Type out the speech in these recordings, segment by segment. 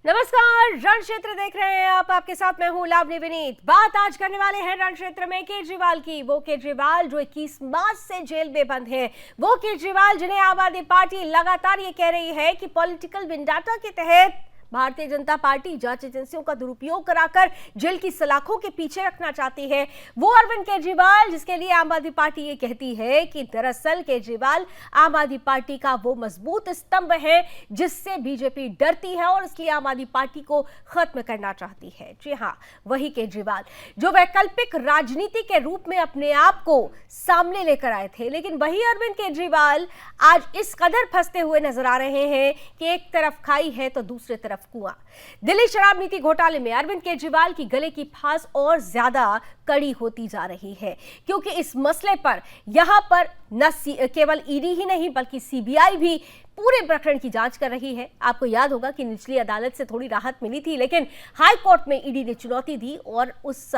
नमस्कार, रण क्षेत्र देख रहे हैं आप। आपके साथ मैं हूं लावनी विनीत। बात आज करने वाले हैं रण क्षेत्र में केजरीवाल की। वो केजरीवाल जो 21 मार्च से जेल में बंद है, वो केजरीवाल जिन्हें आम आदमी पार्टी लगातार ये कह रही है कि पॉलिटिकल विंडाटा के तहत भारतीय जनता पार्टी जांच एजेंसियों का दुरुपयोग कराकर जेल की सलाखों के पीछे रखना चाहती है। वो अरविंद केजरीवाल जिसके लिए आम आदमी पार्टी ये कहती है कि दरअसल केजरीवाल आम आदमी पार्टी का वो मजबूत स्तंभ है जिससे बीजेपी डरती है और इसलिए आम आदमी पार्टी को खत्म करना चाहती है। जी हां, वही केजरीवाल जो वैकल्पिक राजनीति के रूप में अपने आप को सामने लेकर आए थे, लेकिन वही अरविंद केजरीवाल आज इस कदर फंसते हुए नजर आ रहे हैं कि एक तरफ खाई है तो दूसरे तरफ कुआं। दिल्ली शराब नीति घोटाले में अरविंद केजरीवाल की गले की फांस और ज्यादा कड़ी होती जा रही है, क्योंकि इस मसले पर यहां पर न केवल ईडी ही नहीं बल्कि सीबीआई भी पूरे प्रकरण की जांच कर रही है। आपको याद होगा कि निचली अदालत से थोड़ी राहत मिली थी, लेकिन हाई कोर्ट में ईडी ने चुनौती दी और उस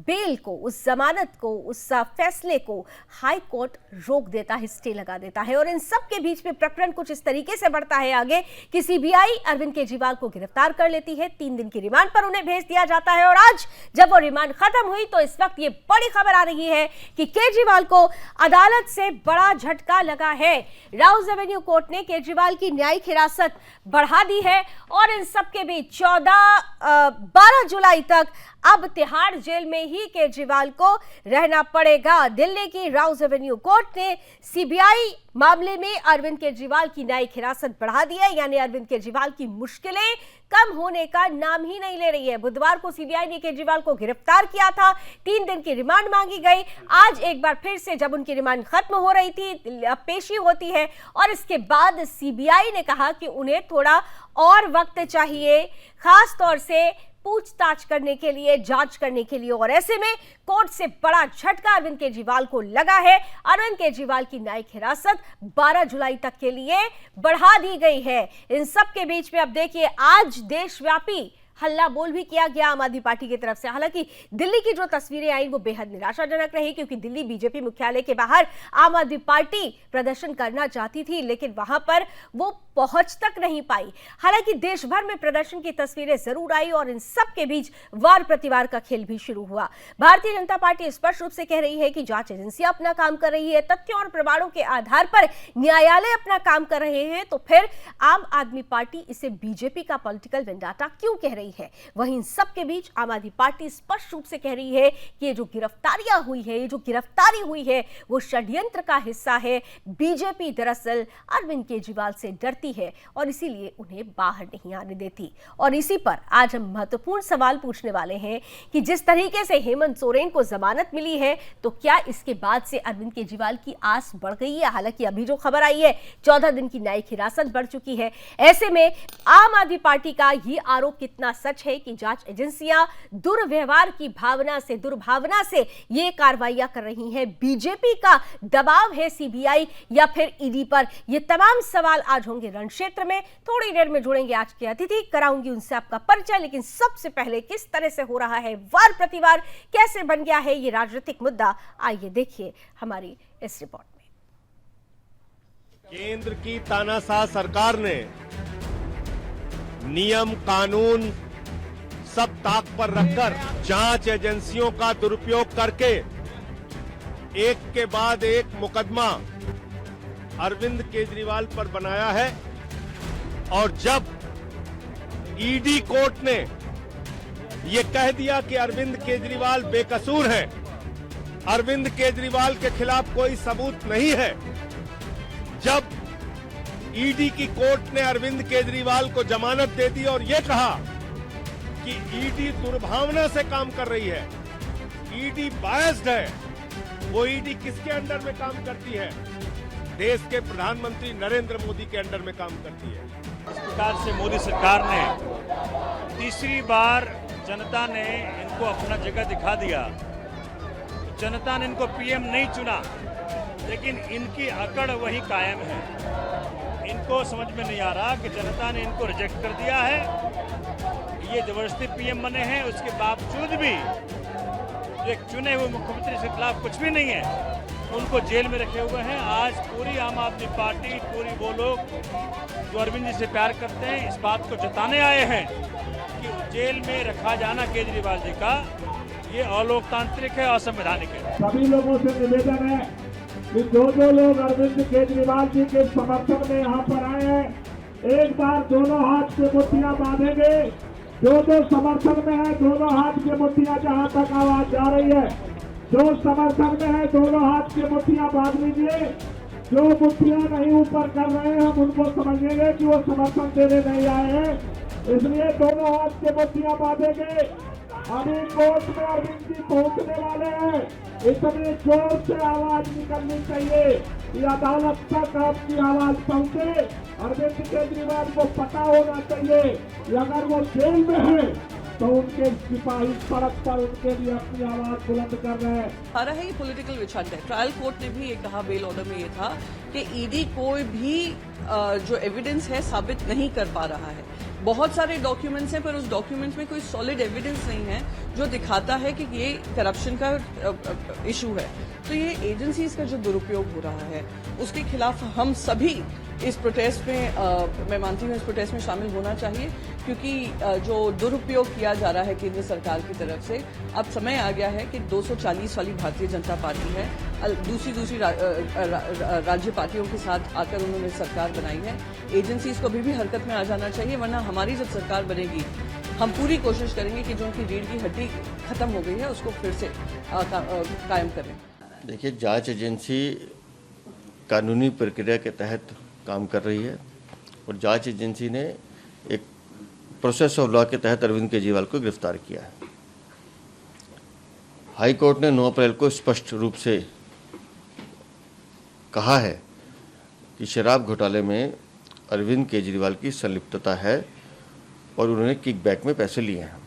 बेल को, उस जमानत को, उस फैसले को हाई कोर्ट रोक देता है, स्टे लगा देता है। और इन सब के बीच में प्रकरण कुछ इस तरीके से बढ़ता है आगे कि सीबीआई अरविंद केजरीवाल को गिरफ्तार कर लेती है। 3 दिन की रिमांड पर उन्हें भेज दिया जाता है और आज जब वो रिमांड खत्म हुई तो इस वक्त ये बड़ी खबर आ रही है कि केजरीवाल को अदालत से बड़ा झटका लगा है। राउज एवेन्यू कोर्ट ने केजरीवाल की न्यायिक हिरासत बढ़ा दी है और इन सब के बीच 12 जुलाई तक अब तिहाड़ जेल में ही केजरीवाल को रहना पड़ेगा। दिल्ली की राउज एवेन्यू कोर्ट ने सीबीआई मामले में अरविंद केजरीवाल की न्यायिक हिरासत बढ़ा दी है, यानी अरविंद केजरीवाल की मुश्किलें कम होने का नाम ही नहीं ले रही है। बुधवार को सीबीआई ने केजरीवाल को गिरफ्तार किया था, 3 दिन की रिमांड मांगी गई। आज एक बार फिर से जब उनकी रिमांड खत्म हो रही थी, पेशी होती है और इसके बाद सीबीआई ने कहा कि उन्हें थोड़ा और वक्त चाहिए, खास तौर से पूछताछ करने के लिए, जांच करने के लिए। और ऐसे में कोर्ट से बड़ा झटका अरविंद केजरीवाल को लगा है। अरविंद केजरीवाल की न्यायिक हिरासत 12 जुलाई तक के लिए बढ़ा दी गई है। इन सब के बीच में अब देखिए आज देशव्यापी हल्ला बोल भी किया गया आम आदमी पार्टी की तरफ से। हालांकि दिल्ली की जो तस्वीरें आई वो बेहद निराशाजनक रही, क्योंकि दिल्ली बीजेपी मुख्यालय के बाहर आम आदमी पार्टी प्रदर्शन करना चाहती थी, लेकिन वहां पर वो पहुंच तक नहीं पाई। हालांकि देश भर में प्रदर्शन की तस्वीरें जरूर आई और इन सब के बीच वार प्रतिवार का खेल भी शुरू हुआ। भारतीय जनता पार्टी स्पष्ट रूप से कह रही है कि जांच एजेंसियां अपना काम कर रही है, तथ्यों और प्रमाणों के आधार पर न्यायालय अपना काम कर रहे हैं, तो फिर आम आदमी पार्टी इसे बीजेपी का पॉलिटिकल वेंडाटा क्यों कह रही है। वहीं सब के बीच आम आदमी पार्टी स्पष्ट रूप से कह रही है कि ये जो गिरफ्तारियां हुई है, ये जो गिरफ्तारी हुई है वो षड्यंत्र का हिस्सा है। बीजेपी दरअसल अरविंद केजरीवाल से डरती है और इसीलिए उन्हें बाहर नहीं आने देती। और इसी पर आज हम महत्वपूर्ण सवाल पूछने वाले हैं कि जिस तरीके से हेमंत सोरेन को जमानत मिली है, तो क्या इसके बाद से अरविंद केजरीवाल की आस बढ़ गई है। हालांकि अभी जो खबर आई है 14 दिन की न्यायिक हिरासत बढ़ चुकी है। ऐसे में आम आदमी पार्टी का ये आरोप कितना सच है कि जांच एजेंसियां दुर्व्यवहार की भावना से, दुर्भावना से ये कार्रवाइयां कर रही हैं, बीजेपी का दबाव है सीबीआई या फिर ईडी पर। ये तमाम सवाल आज होंगे रण क्षेत्र में। थोड़ी देर में जुड़ेंगे आज के अतिथि, कराऊंगी उनसे आपका परिचय, लेकिन सबसे पहले किस तरह से हो रहा है वार प्रतिवार, कैसे बन गया है ये राजनीतिक मुद्दा, आइए देखिए हमारी इस रिपोर्ट में। केंद्र की तानाशाह सरकार ने नियम कानून सब ताक पर रखकर जांच एजेंसियों का दुरुपयोग करके एक के बाद एक मुकदमा अरविंद केजरीवाल पर बनाया है। और जब ईडी कोर्ट ने यह कह दिया कि अरविंद केजरीवाल बेकसूर हैं, अरविंद केजरीवाल के खिलाफ कोई सबूत नहीं है, जब ईडी की कोर्ट ने अरविंद केजरीवाल को जमानत दे दी और यह कहा कि ईडी दुर्भावना से काम कर रही है, ईडी बायस्ड है, वो ईडी किसके अंडर में काम करती है? देश के प्रधानमंत्री नरेंद्र मोदी के अंडर में काम करती है। इस प्रकार से मोदी सरकार ने तीसरी बार जनता ने इनको अपना जगह दिखा दिया। जनता ने इनको पीएम नहीं चुना, लेकिन इनकी अकड़ वही कायम है। इनको समझ में नहीं आ रहा कि जनता ने इनको रिजेक्ट कर दिया है, ये जबरदस्ती पीएम बने हैं। उसके बावजूद भी एक चुने हुए मुख्यमंत्री के खिलाफ कुछ भी नहीं है, उनको जेल में रखे हुए हैं। आज पूरी आम आदमी पार्टी, पूरी वो लोग जो अरविंद जी से प्यार करते हैं, इस बात को जताने आए हैं कि जेल में रखा जाना केजरीवाल जी का ये अलोकतांत्रिक है, असंवैधानिक है। सभी लोगों से निवेदन है कि जो लोग अरविंद केजरीवाल जी के समर्थन में यहाँ पर आए हैं, एक बार दोनों हाथ से मुट्ठियां बांधेंगे। जो समर्थन में है दोनों हाथ की मुट्ठियां जहाँ तक आवाज जा रही है, जो समर्थन में है दोनों हाथ की मुट्ठियां बांध लीजिए। जो मुट्ठियां नहीं ऊपर कर रहे हैं हम उनको समझेंगे कि वो समर्थन देने नहीं आए हैं, इसलिए दोनों हाथ की मुट्ठियां बांधेंगे। अभी कोर्ट में अरविंद जी पहुंचने वाले हैं, इतनी जोर से आवाज निकलनी चाहिए कि अदालत तक आपकी आवाज पहुंचे। अरविंद केजरीवाल को पता होना चाहिए कि अगर वो जेल में है तो उनके सिपाही सड़क पर उनके लिए अपनी आवाज बुलंद कर रहे हैं। सारा है ये पॉलिटिकल विच हंट है। ट्रायल कोर्ट ने भी ये कहा बेल ऑर्डर में ये था कि ईडी कोई भी जो एविडेंस है साबित नहीं कर पा रहा है। बहुत सारे डॉक्यूमेंट्स हैं पर उस डॉक्यूमेंट्स में कोई सॉलिड एविडेंस नहीं है जो दिखाता है कि ये करप्शन का इशू है। तो ये एजेंसीज का जो दुरुपयोग हो रहा है उसके खिलाफ हम सभी इस प्रोटेस्ट में मैं मानती हूँ इस प्रोटेस्ट में शामिल होना चाहिए, क्योंकि जो दुरुपयोग किया जा रहा है केंद्र सरकार की तरफ से, अब समय आ गया है कि 240 वाली भारतीय जनता पार्टी है, दूसरी राज्य पार्टियों के साथ आकर उन्होंने सरकार बनाई है। एजेंसीज को भी हरकत में आ जाना चाहिए, वरना हमारी जब सरकार बनेगी हम पूरी कोशिश करेंगे कि जो उनकी रीढ़ की हड्डी खत्म हो गई है उसको फिर से कायम करें। देखिए, जांच एजेंसी कानूनी प्रक्रिया के तहत काम कर रही है और जांच एजेंसी ने एक प्रोसेस ऑफ लॉ के तहत अरविंद केजरीवाल को गिरफ्तार किया है। हाई कोर्ट ने 9 अप्रैल को स्पष्ट रूप से कहा है कि शराब घोटाले में अरविंद केजरीवाल की संलिप्तता है और उन्होंने किकबैक में पैसे लिए हैं।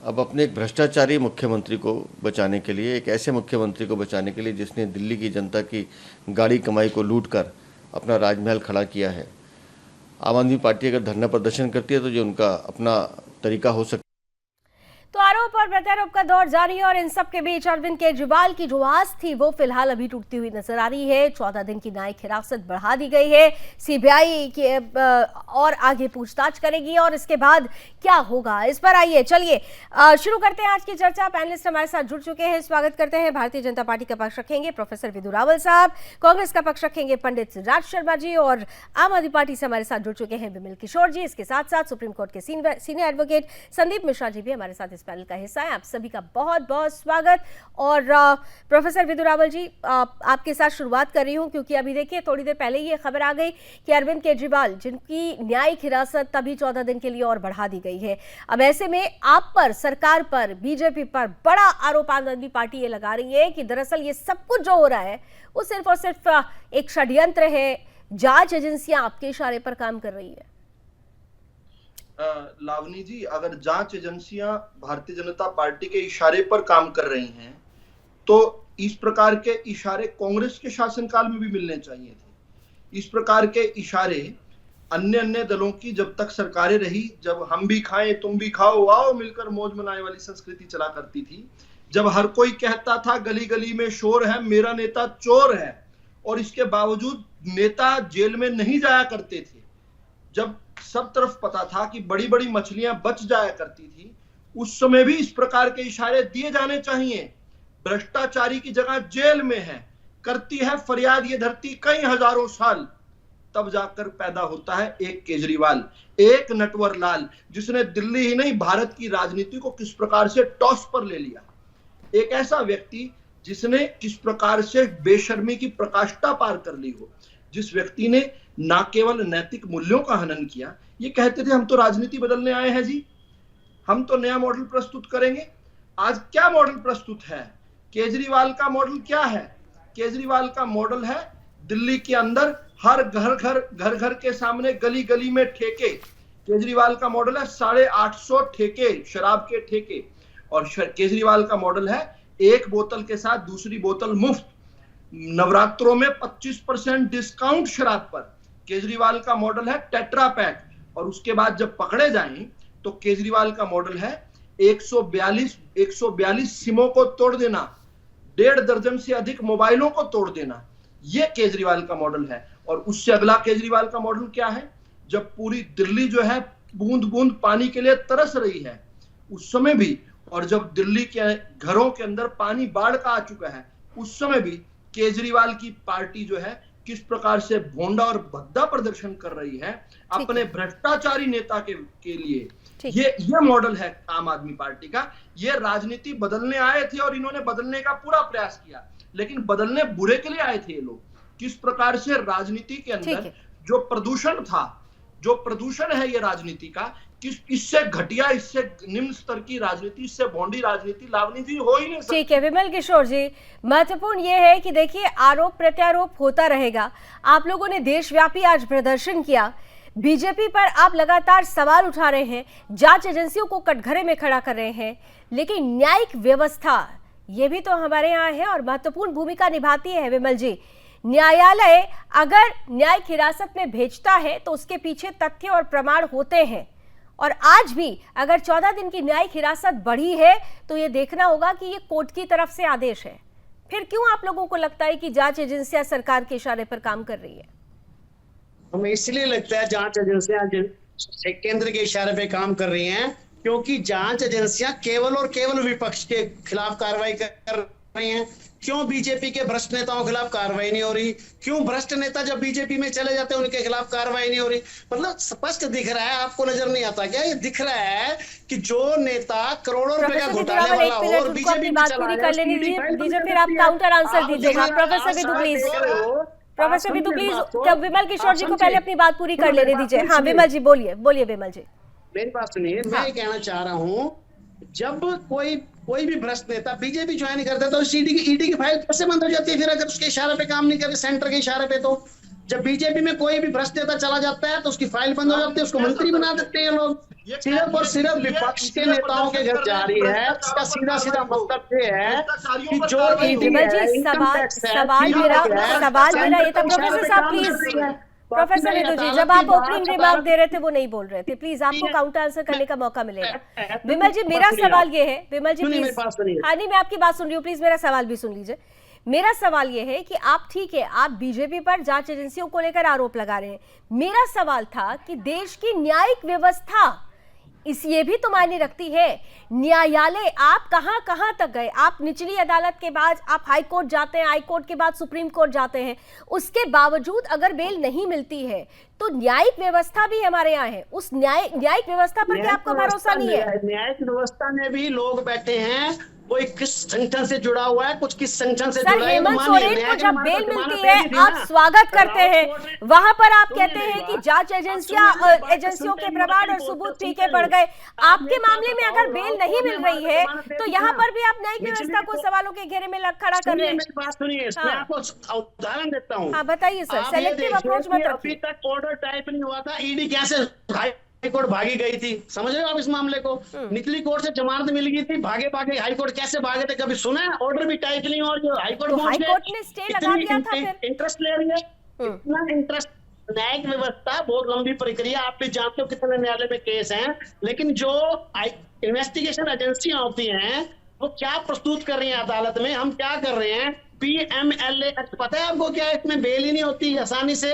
अब अपने एक भ्रष्टाचारी मुख्यमंत्री को बचाने के लिए, एक ऐसे मुख्यमंत्री को बचाने के लिए जिसने दिल्ली की जनता की गाड़ी कमाई को लूटकर अपना राजमहल खड़ा किया है, आम आदमी पार्टी अगर धरना प्रदर्शन करती है तो जो उनका अपना तरीका हो सकता है। तो आरोप और प्रत्यारोप का दौर जारी है और इन सब के बीच अरविंद केजरीवाल की जो आस थी वो फिलहाल अभी टूटती हुई नजर आ रही है। 14 दिन की न्यायिक हिरासत बढ़ा दी गई है। सीबीआई के और आगे पूछताछ करेगी और इसके बाद क्या होगा, इस पर आइए चलिए शुरू करते हैं आज की चर्चा। पैनलिस्ट हमारे साथ जुड़ चुके हैं, स्वागत करते हैं। भारतीय जनता पार्टी का पक्ष रखेंगे प्रोफेसर विदु रावल साहब, कांग्रेस का पक्ष रखेंगे पंडित राज शर्मा जी और आम आदमी पार्टी से हमारे साथ जुड़ चुके हैं विमल किशोर जी। इसके साथ साथ सुप्रीम कोर्ट के सीनियर एडवोकेट संदीप मिश्रा जी भी हमारे साथ इस पैनल का हिस्सा है। आप सभी का बहुत बहुत स्वागत। और प्रोफेसर विदु रावल जी, आपके साथ शुरुआत कर रही हूं क्योंकि अभी देखिए थोड़ी देर पहले ये खबर आ गई कि अरविंद केजरीवाल जिनकी न्यायिक हिरासत तभी 14 दिन के लिए और बढ़ा दी गई है। अब ऐसे में आप पर, सरकार पर, बीजेपी पर बड़ा आरोप आम आदमी पार्टी ये लगा रही है कि दरअसल ये सब कुछ जो हो रहा है वो सिर्फ और सिर्फ एक षड्यंत्र है, जांच एजेंसियां आपके इशारे पर काम कर रही है। लावनी जी, अगर जांच एजेंसियां भारतीय जनता पार्टी के इशारे पर काम कर रही हैं तो इस प्रकार के इशारे कांग्रेस के शासनकाल में भी मिलने चाहिए थे। इस प्रकार के इशारे अन्य दलों की जब तक सरकारें रही, जब हम भी खाएं तुम भी खाओ, आओ मिलकर मौज मनाने वाली संस्कृति चला करती थी, जब हर कोई कहता था गली गली में शोर है, मेरा नेता चोर है, और इसके बावजूद नेता जेल में नहीं जाया करते थे, जब सब तरफ पता था कि बड़ी बड़ी मछलियां बच जाया करती थी, उस समय भी इस प्रकार के इशारे दिए जाने चाहिए। भ्रष्टाचारी की जगह जेल में है, करती है फरियाद ये धरती कई हजारों साल, तब जाकर पैदा होता है एक केजरीवाल, एक नटवर लाल, जिसने दिल्ली ही नहीं भारत की राजनीति को किस प्रकार से टॉस पर ले लिया। एक ऐसा व्यक्ति जिसने किस प्रकार से बेशर्मी की प्रकाष्ठा पार कर ली हो, जिस व्यक्ति ने ना केवल नैतिक मूल्यों का हनन किया, ये कहते थे हम तो राजनीति बदलने आए हैं जी, हम तो नया मॉडल प्रस्तुत करेंगे। आज क्या मॉडल प्रस्तुत है? केजरीवाल का मॉडल क्या है? केजरीवाल का मॉडल है दिल्ली के अंदर हर घर के सामने, गली गली में ठेके। केजरीवाल का मॉडल है 850 ठेके, शराब के ठेके। और केजरीवाल का मॉडल है एक बोतल के साथ दूसरी बोतल मुफ्त, नवरात्रों में 25% डिस्काउंट शराब पर। केजरीवाल का मॉडल है टेट्रा पैक, और उसके बाद जब पकड़े जाएं तो केजरीवाल का मॉडल है 142 सिमों को तोड़ देना, 1.5 दर्जन से अधिक मोबाइलों को तोड़ देना, ये केजरीवाल का मॉडल है। और उससे अगला केजरीवाल का मॉडल क्या है, जब पूरी दिल्ली जो है बूंद बूंद पानी के लिए तरस रही है उस समय भी, और जब दिल्ली के घरों के अंदर पानी बाढ़ का आ चुका है उस समय भी केजरीवाल की पार्टी जो है किस प्रकार से भोंडा और भद्दा प्रदर्शन कर रही है अपने भ्रष्टाचारी नेता के लिए। ये मॉडल है आम आदमी पार्टी का। ये राजनीति बदलने आए थे और इन्होंने बदलने का पूरा प्रयास किया, लेकिन बदलने बुरे के लिए आए थे ये लोग। किस प्रकार से राजनीति के अंदर जो प्रदूषण था, जो प्रदूषण है ये राजनीति का, किस इससे घटिया, इससे निम्न स्तर की राजनीति, इससे भोंडी राजनीति लावनी जी हो ही नहीं सकती। ठीक है विमल किशोर जी, महत्वपूर्ण ये है कि देखिए आरोप प्रत्यारोप होता रहेगा। आप लोगों ने देशव्यापी आज प्रदर्शन किया, बीजेपी पर आप लगातार सवाल उठा रहे हैं, जांच एजेंसियों को कटघरे में खड़ा कर रहे हैं, लेकिन न्यायिक व्यवस्था ये भी तो हमारे यहाँ है और महत्वपूर्ण भूमिका निभाती है। विमल जी, न्यायालय अगर न्यायिक हिरासत में भेजता है तो उसके पीछे तथ्य और प्रमाण होते हैं, और आज भी अगर 14 दिन की न्यायिक हिरासत बढ़ी है तो ये देखना होगा कि ये कोर्ट की तरफ से आदेश है। फिर क्यों आप लोगों को लगता है कि जांच एजेंसियां सरकार के इशारे पर काम कर रही है? हमें इसलिए लगता है जांच एजेंसियां केंद्र के इशारे पे काम कर रही हैं क्योंकि जांच एजेंसियां केवल और केवल विपक्ष के खिलाफ कार्रवाई कर रही हैं। क्यों बीजेपी के भ्रष्ट नेताओं के खिलाफ कार्रवाई नहीं हो रही? क्यों भ्रष्ट नेता जब बीजेपी में चले जाते हैं उनके खिलाफ कार्रवाई नहीं हो रही? मतलब स्पष्ट दिख रहा है, आपको नजर नहीं आता क्या? ये दिख रहा है कि जो नेता करोड़ों रुपए का घोटाले वाला हो और बीजेपी में चला दीजिए, फिर आप काउंटर आंसर दीजिएगा। प्रोफेसर विदु प्लीज, प्रोफेसर विदु प्लीज, जब विमल किशोर जी को पहले अपनी बात पूरी कर लेने दीजिए। हाँ विमल जी बोलिए, बोलिए विमल जी। मेरी बात सुनिए, मैं ये कहना चाह रहा हूँ, जब कोई भी भ्रष्ट नेता बीजेपी ज्वाइन नहीं करता तो ईडी की फाइल कैसे बंद हो जाती है? फिर अगर उसके इशारे पे काम नहीं करते सेंटर के इशारे पे, तो जब बीजेपी में कोई भी भ्रष्ट नेता चला जाता है तो उसकी फाइल बंद हो जाती है, उसको मंत्री बना देते हैं लोग। सिर्फ और सिर्फ विपक्ष के नेताओं के घर जा रही है। इसका सीधा सीधा मतलब ये है कि जो विमल जी सवाल मेरा ये था। प्रोफेसर साहब प्लीज, प्रोफेसर विदु जी, जब आप ओपनिंग रिमार्क दे रहे थे वो नहीं बोल रहे थे, प्लीज आपको काउंटर आंसर करने का मौका मिलेगा। विमल जी मेरा सवाल ये है, विमल जी प्लीज, हाँ नहीं मैं आपकी बात सुन रही हूँ, प्लीज मेरा सवाल भी सुन लीजिए। मेरा सवाल ये है कि आप ठीक है, आप बीजेपी पर जांच एजेंसियों को लेकर आरोप लगा रहे हैं। मेरा सवाल था कि देश की न्यायिक व्यवस्था ये भी तो मायने रखती है। न्यायालय आप कहां तक गए? आप निचली अदालत के बाद आप हाई कोर्ट जाते हैं, हाई कोर्ट के बाद सुप्रीम कोर्ट जाते हैं, उसके बावजूद अगर beल नहीं मिलती है तो न्यायिक व्यवस्था भी हमारे यहाँ है। उस न्यायिक व्यवस्था पर क्या आपका भरोसा नहीं है? न्यायिक व्यवस्था में भी लोग बैठे हैं, कोई किस संगठन से जुड़ा हुआ है, कुछ किस संगठन से जुड़ा है। हेमंत सोरेन को जब बेल मिलती है आप स्वागत करते हैं, वहां पर आप कहते हैं कि जांच एजेंसियों के प्रमाण और सबूत फीके पड़ गए। आपके मामले में अगर बेल नहीं मिल रही है तो यहाँ पर भी आप न्यायिक व्यवस्था को सवालों के घेरे में खड़ा कर रहे हैं। बात सुनिए, मैं आपको उदाहरण देता हूँ। हाँ बताइए सर, सेलेक्टिव अप्रोच मत रखिए। अभी तक ऑर्डर टाइप नहीं हुआ था, ईडी कैसे हाईकोर्ट भागी गई थी, समझ रहे हो आप इस मामले को? निचली कोर्ट से जमानत मिल गई थी, भागे हाईकोर्ट कैसे भागे थे, कभी सुना है? ऑर्डर भी टाइप नहीं हुआ, जो हाईकोर्ट ने स्टे लगा दिया था। फिर इंटरेस्ट ले रही है, इतना इंटरेस्ट। न्यायिक व्यवस्था बहुत लंबी प्रक्रिया, आप भी जानते हो कितने न्यायालय में केस हैं, लेकिन जो इन्वेस्टिगेशन एजेंसियां होती हैं वो क्या प्रस्तुत कर रही हैं अदालत में, हम क्या कर रहे हैं? PMLA एक्ट पता है आपको क्या? इसमें बेल ही नहीं होती आसानी से।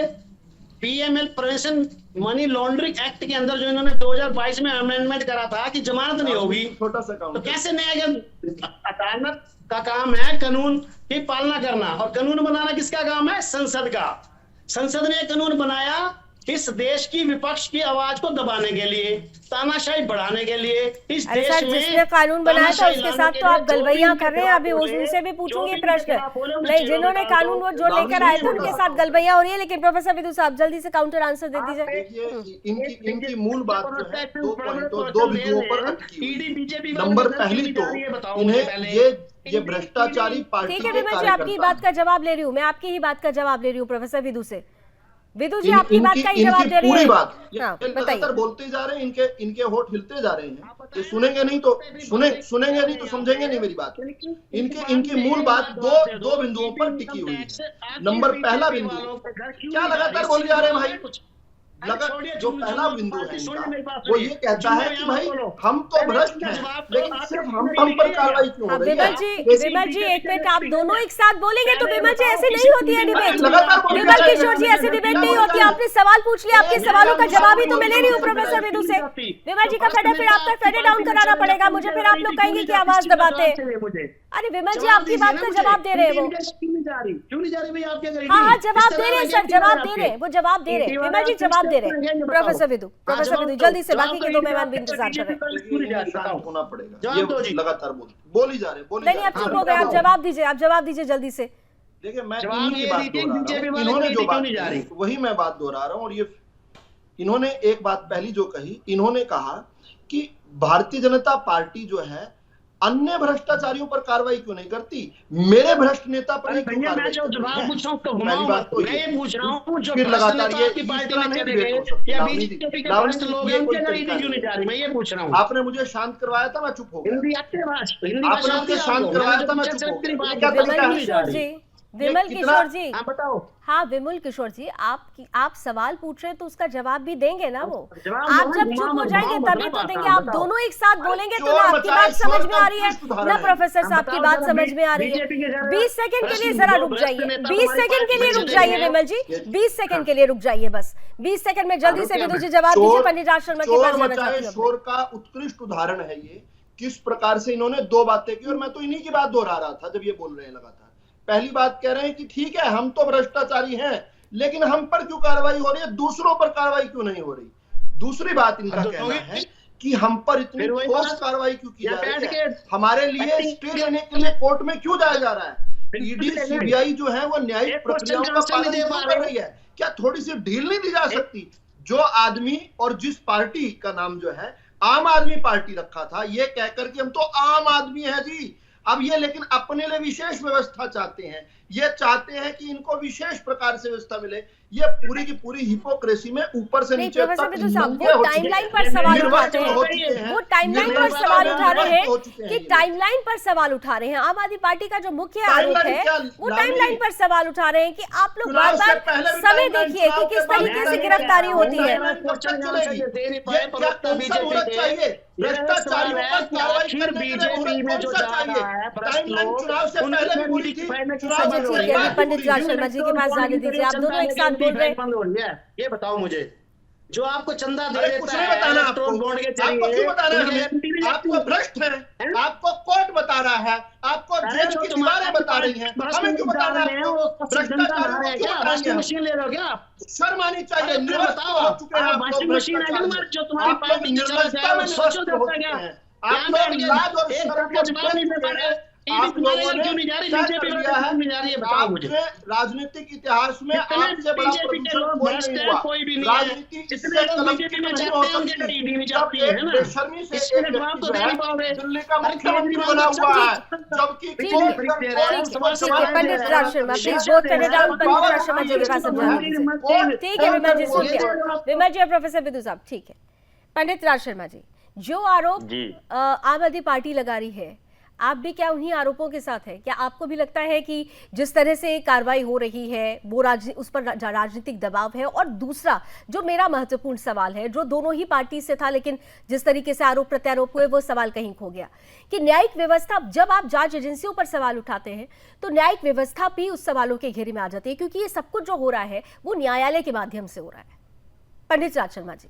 PML prevention money laundering act के अंदर जो इन्होंने 2022 में अमेंडमेंट करा था कि जमानत नहीं होगी, छोटा सा काम तो कैसे अदालत का काम है कानून की पालना करना, और कानून बनाना किसका काम है? संसद का। संसद ने कानून बनाया इस देश की विपक्ष की आवाज को दबाने के लिए, तानाशाही बढ़ाने के लिए। इस देश में जिसने कानून बनाया था उसके साथ तो आप गलबैया कर रहे हैं। अभी उनसे भी पूछूंगी प्रश्न, नहीं जिन्होंने कानून वो जो लेकर आए थे उनके साथ गलबैया हो रही है। लेकिन प्रोफेसर विदु साहब जल्दी से काउंटर आंसर दे दीजिए। इनकी मूल बात जो है दो बिंदुओं पर अटकी। नंबर पहली तो इन्हें ये भ्रष्टाचारी पार्टी ठीक है विमल जी, आपकी बात का जवाब ले रही हूँ मैं, आपकी ही बात का जवाब ले रही हूँ प्रोफेसर विदु से। विदु जी आपकी बात का ही जवाब दे रही है। पूरी बात बताइए। बोलते जा रहे हैं, इनके होठ हिलते जा रहे हैं। ये सुनेंगे नहीं तो समझेंगे नहीं मेरी बात। इनकी मूल बात दो बिंदुओं पर टिकी हुई है। नंबर पहला बिंदु, क्या लगातार बोल जा रहे हैं भाई? जो पहला बिंदु है इनका, वो ये कहता है कि भाई हम तो भ्रष्ट हैं, लेकिन सिर्फ हम पर कार्रवाई क्यों हो रही है? विमल जी एक मिनट, आप दोनों एक साथ बोलेंगे तो विमल जी ऐसे नहीं होती है डिबेट। विमल किशोर जी ऐसे डिबेट नहीं होती। आपने सवाल पूछ लिया, आपके सवालों का जवाब ही तो मैं ले रही हूँ प्रोफेसर विदु से। विमल जी का फेडर फिर आपका फेडर डाउन कराना पड़ेगा मुझे, फिर आप लोग कहेंगे कि आवाज दबाते हैं। अरे विमल जी आपकी बात का जवाब दे रहे हैं वो। क्यों नहीं जा रही भाई? आप क्या करेंगे? हाँ जवाब दे रहे हैं सर, जवाब दे रहे हैं, वो जवाब दे रहे हैं। विमल जी जवाब दे रहे हैं। प्रोफेसर विदु जल्दी से, बाकी के दो मेहमान भी इंतजार कर रहे हैं। शांत होना पड़ेगा, ये लगातार बोल ही जा रहे। नहीं आप चुप हो गए, आप जवाब दीजिए जल्दी से। देखिए मैं इन्हीं की बात दोहरा रहा हूं, इन्होंने जो बात कही वही मैं बात दोहरा रहा हूं। और ये इन्होंने एक बात पहली जो कही, इन्होंने कहा कि भारतीय जनता पार्टी जो है अन्य भ्रष्टाचारियों पर कार्रवाई क्यों नहीं करती, मेरे भ्रष्ट नेता पर ही क्यों कार्रवाई करती है? पहली बात तो ये पूछ रहा हूँ, फिर लगातार ये आपने मुझे शांत करवाया था, मैं चुप हो गया। आपने मुझे शांत करवाया था, मैं चुप हो गया। विमल किशोर जी, बताओ। हाँ विमल किशोर जी, आप सवाल पूछ रहे हैं तो उसका जवाब भी देंगे ना वो। आप जब चुप हो जाएंगे तभी तो देंगे। आप दोनों एक साथ बोलेंगे तो ना आपकी बात समझ में आ रही है ना प्रोफेसर साहब की बात समझ में आ रही है। 20 सेकंड के लिए जरा रुक जाइए, 20 सेकंड के लिए रुक जाइए विमल जी, 20 सेकंड के लिए रुक जाइए बस। 20 सेकंड में जल्दी से विदु जी जवाब दीजिए। पंडित राज शर्मा के पास जाना चाहती हूं। शोर का उत्कृष्ट उदाहरण है ये, किस प्रकार से इन्होंने दो बातें की, और मैं तो इन्हीं की बात दोहरा रहा था जब ये बोल रहे हैं लगातार। पहली बात कह रहे हैं कि ठीक है हम तो भ्रष्टाचारी हैं, लेकिन हम पर क्यों कार्रवाई हो रही है, दूसरों पर कार्रवाई क्यों नहीं हो रही। दूसरी बात इनका कहना है कि हम पर इतनी ठोस कार्रवाई क्यों की जा रही है, हमारे लिए स्टे लेने के लिए कोर्ट में क्यों जाया जा रहा है। ईडी सीबीआई जो है वो न्यायिक प्रक्रियाओं का पालन क्यों कर रही है, क्या थोड़ी सी ढील नहीं दी जा सकती। जो आदमी और जिस पार्टी का नाम जो है आम आदमी पार्टी रखा था, ये कहकर कि हम तो आम आदमी है जी, अब ये लेकिन अपने लिए विशेष व्यवस्था चाहते हैं, ये चाहते हैं कि इनको विशेष प्रकार से व्यवस्था मिले। ये पूरी की पूरी हिपोक्रेसी में ऊपर से नीचे तक वो टाइमलाइन पर सवाल उठाते हैं, वो टाइमलाइन पर सवाल उठा रहे हैं कि टाइमलाइन पर सवाल उठा रहे हैं। आम आदमी पार्टी का जो मुख्य आरोप है वो टाइमलाइन पर सवाल उठा रहे हैं कि आप लोग बार बार समय देखिए कि किस तरीके से गिरफ्तारी होती है। भ्रष्टाचारियों पर कार्रवाई करने के लिए कौन सा चाहिए? टाइमलाइन चुनाव से पहले भी हुई थी। ठीक है, पंडित राज शर्मा जी के पास जाने दीजिए, आप दोनों एक साथ बोल रहे हैं। ये बताओ मुझे, जो आपको चंदा दे अरे देता कुछ नहीं बताना आपको, आपको क्यों बताना है? आपको भ्रष्ट है, आपको कोर्ट बता रहा है, आपको जेल की दीवारें बता रही हैं, हमें क्यों बताना है? भ्रष्टाचारियों को क्यों बताएंगे? मशीन ले रहे हो क्या? शर्म आनी चाहिए। निर्लजता हो चुके हैं आप लोग, मशीन है जो तुम्हारी आप लोग पार्टी निर्लजता में सोचो निरस्त हो चुके हैं। आप लोग लाज और शर्म को छोड़ चुके हैं। आप लोगों ने क्या कर लिया है? राजनीतिक इतिहास में आपसे बड़ा प्रदूषण कोई नहीं हुआ। राजनीति इससे कलंकित नहीं हो सकती जब एक बेशर्मी से एक व्यक्ति जो है दिल्ली का मुख्यमंत्री बना हुआ है, जबकि पंडित राज शर्मा प्लीज बोथ पंडित राज शर्मा जी के पास समझाइए। ठीक है विमल जी, सुन लिया विमल जी और प्रोफेसर विदु साहब, ठीक है। पंडित राज शर्मा जी, जो आरोप आम आदमी पार्टी लगा रही है, आप भी क्या उन्हीं आरोपों के साथ है? क्या आपको भी लगता है कि जिस तरह से कार्रवाई हो रही है वो उस पर राजनीतिक दबाव है? और दूसरा जो मेरा महत्वपूर्ण सवाल है, जो दोनों ही पार्टी से था लेकिन जिस तरीके से आरोप प्रत्यारोप हुए वो सवाल कहीं खो गया, कि न्यायिक व्यवस्था, जब आप जांच एजेंसियों पर सवाल उठाते हैं तो न्यायिक व्यवस्था भी उस सवालों के घेरे में आ जाती है, क्योंकि ये सब कुछ जो हो रहा है वो न्यायालय के माध्यम से हो रहा है। पंडित राज शर्मा जी।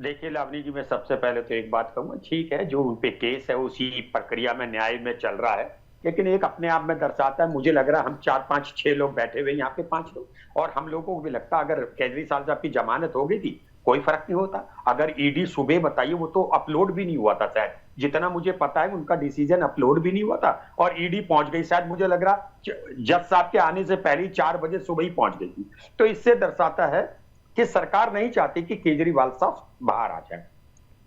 देखिए लावनी जी, मैं सबसे पहले तो एक बात कहूंगा, ठीक है जो उन पे केस है उसी प्रक्रिया में न्याय में चल रहा है, लेकिन एक अपने आप में दर्शाता है, मुझे लग रहा है हम 4 5 6 लोग बैठे हुए यहाँ पे 5 लोग, और हम लोगों को भी लगता अगर केजरीवाल साहब की जमानत हो गई थी कोई फर्क नहीं होता। अगर ईडी सुबह बताइए, वो तो अपलोड भी नहीं हुआ था शायद, जितना मुझे पता है उनका डिसीजन अपलोड भी नहीं हुआ था, और ईडी पहुंच गई शायद, मुझे लग रहा जज साहब के आने से पहले 4 बजे सुबह ही पहुंच गई थी। तो इससे दर्शाता है कि सरकार नहीं चाहती कि केजरीवाल साहब बाहर आ जाए,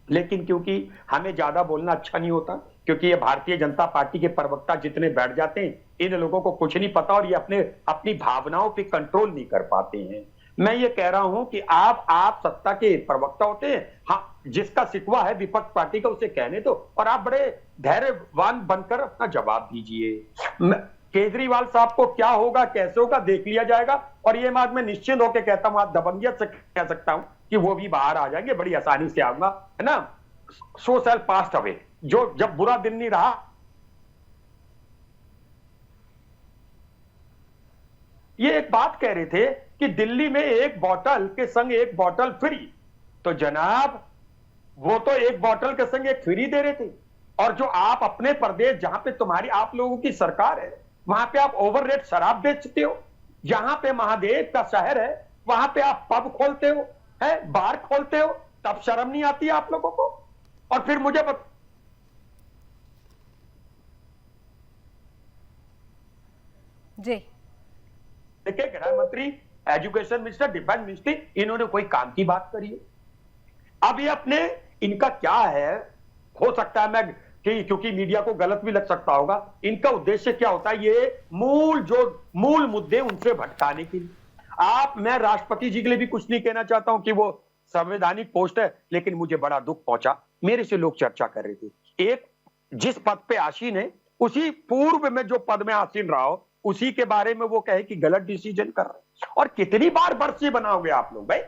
लेकिन क्योंकि हमें ज्यादा बोलना अच्छा नहीं होता, क्योंकि ये भारतीय जनता पार्टी के प्रवक्ता जितने बैठ जाते हैं इन लोगों को कुछ नहीं पता, और ये अपनी भावनाओं पे कंट्रोल नहीं कर पाते हैं। मैं ये कह रहा हूं कि आप सत्ता के प्रवक्ता होते हैं, हाँ जिसका शिकवा है विपक्ष पार्टी का उसे कहने दो, और आप बड़े धैर्यवान बनकर अपना जवाब दीजिए। केजरीवाल साहब को क्या होगा, कैसे होगा, देख लिया जाएगा। और ये बात मैं निश्चित होकर कहता हूं, आज दबंगियत से कह सकता हूं कि वो भी बाहर आ जाएंगे, बड़ी आसानी से आऊंगा, है ना। सो सेल पास्ट अवे, जो जब बुरा दिन नहीं रहा। ये एक बात कह रहे थे कि दिल्ली में एक बोतल के संग एक बोतल फ्री, तो जनाब वो तो एक बोतल के संग एक फ्री दे रहे थे। और जो आप अपने प्रदेश, जहां पे तुम्हारी आप लोगों की सरकार है, वहां पे आप ओवर रेट शराब बेचते हो। जहां पे महादेव का शहर है वहां पे आप पब खोलते हो, है बार खोलते हो, तब शर्म नहीं आती आप लोगों को। और फिर मुझे जी देखिए, गृह मंत्री, एजुकेशन मिनिस्टर, डिफेंस मिनिस्ट्री, इन्होंने कोई काम की बात करी है। अब ये अपने, इनका क्या है, हो सकता है मैं क्योंकि मीडिया को गलत भी लग सकता होगा, इनका उद्देश्य क्या होता है, ये मूल मुद्दे उनसे भटकाने के लिए। मैं राष्ट्रपति जी के लिए भी कुछ नहीं कहना चाहता हूं कि वो संवैधानिक पोस्ट है, लेकिन मुझे बड़ा दुख पहुंचा, मेरे से लोग चर्चा कर रहे थे, एक जिस पद पे आसीन है उसी पूर्व में जो पद में आसीन रहा हो, उसी के बारे में वो कहे कि गलत डिसीजन कर रहे हैं। और कितनी बार बरसी बनाओगे आप लोग भाई,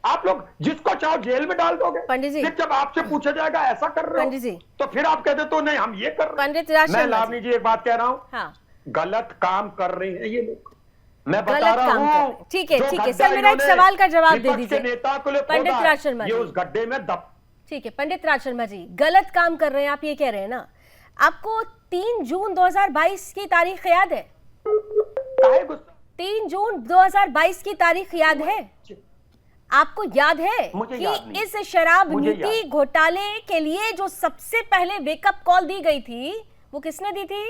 आप लोग जिसको चाहो जेल में डाल दोगे। पंडित जी, जब आपसे पूछा जाएगा ऐसा कर रहे पंडित जी, तो फिर आप कहते तो नहीं हम ये कर रहे पंडित हैं। राज मैं लावनी जी एक बात कह रहा हूं, हाँ, गलत काम कर रहे हैं ये लोग, मैं बता गलत रहा काम कर हूं। रहे हैं। ठीक है सर, मेरा एक सवाल का जवाब दे दीजिए नेता को पंडित राज शर्मा ये जी। उस गड्ढे में दब। ठीक है पंडित राज शर्मा जी, गलत काम कर रहे हैं आप ये कह रहे हैं ना। आपको 3 जून 2022 की तारीख याद है? 3 जून 2022 की तारीख याद है? आपको याद है कि इस शराब नीति घोटाले के लिए जो सबसे पहले वेकअप कॉल दी गई थी, वो किसने दी थी?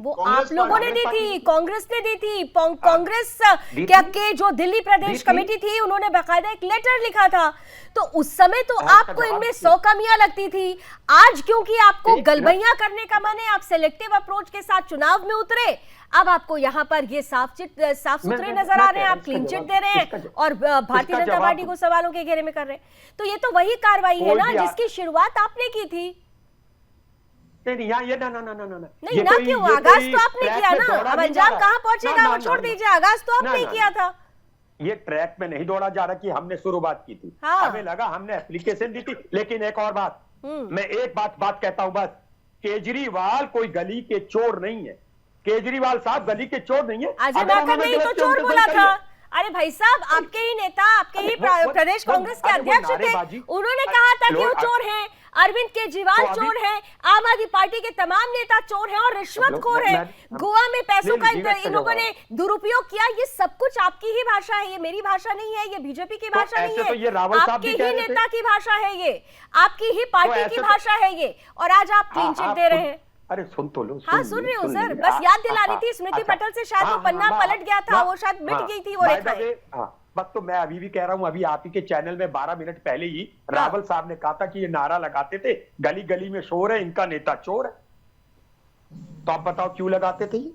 वो आप लोगों ने दी थी, कांग्रेस ने दी थी। कांग्रेस के जो दिल्ली प्रदेश कमेटी थी, उन्होंने बाकायदा एक लेटर लिखा था। तो उस समय तो आपको इनमें 100 कमियां लगती थी। आज क्योंकि आपको गलबैया करने का मन है, आप सेलेक्टिव अप्रोच के साथ चुनाव में उतरे। अब आपको यहाँ पर ये साफ सुथरे नजर आ रहे हैं, आप क्लीन चिट दे रहे हैं और भारतीय जनता पार्टी को सवालों के घेरे में कर रहे हैं। तो ये तो वही कार्रवाई है ना जिसकी शुरुआत आपने की थी। नहीं ना क्यों, आगाज तो आपने किया ना, अब अंजाम कहाँ पहुंचेगा वो छोड़ दीजिए, आगाज तो आपने किया था। ये ट्रैक में नहीं दौड़ा जा रहा कि हमने शुरुआत की थी, हमें लगा हमने एप्लीकेशन दी थी। लेकिन एक और बात, मैं एक बात कहता हूं बस, केजरीवाल कोई गली के चोर नहीं है। केजरीवाल साहब गली के चोर नहीं है। अजय माकन ने तो चोर बोला था। अरे भाई साहब, आपके ही नेता, आपके ही प्रदेश कांग्रेस के अध्यक्ष थे, उन्होंने कहा था कि वो चोर हैं। अरविंद केजरीवाल चोर है, आम आदमी पार्टी के तमाम नेता चोर हैं और रिश्वतखोर हैं। गोवा में पैसों का इन लोगों ने दुरुपयोग किया। ये सब कुछ आपकी ही भाषा है, ये मेरी भाषा नहीं है, ये बीजेपी की भाषा नहीं है, आपके ही नेता की भाषा है, ये आपकी ही पार्टी की भाषा है ये। और आज आप क्लीन चिट दे रहे हैं। अरे सुन तो लो। हाँ सुन रही हूँ सर, बस याद दिलानी थी। स्मृति पटेल से शायद वो पन्ना पलट गया था, वो शायद मिट गई थी वो रेखाएं। बस तो मैं अभी भी कह रहा हूं, अभी आप ही के चैनल में 12 मिनट पहले ही रावल साहब ने कहा था कि ये नारा लगाते थे, गली गली में शोर है, इनका नेता चोर है। तो आप बताओ क्यों लगाते थे ये,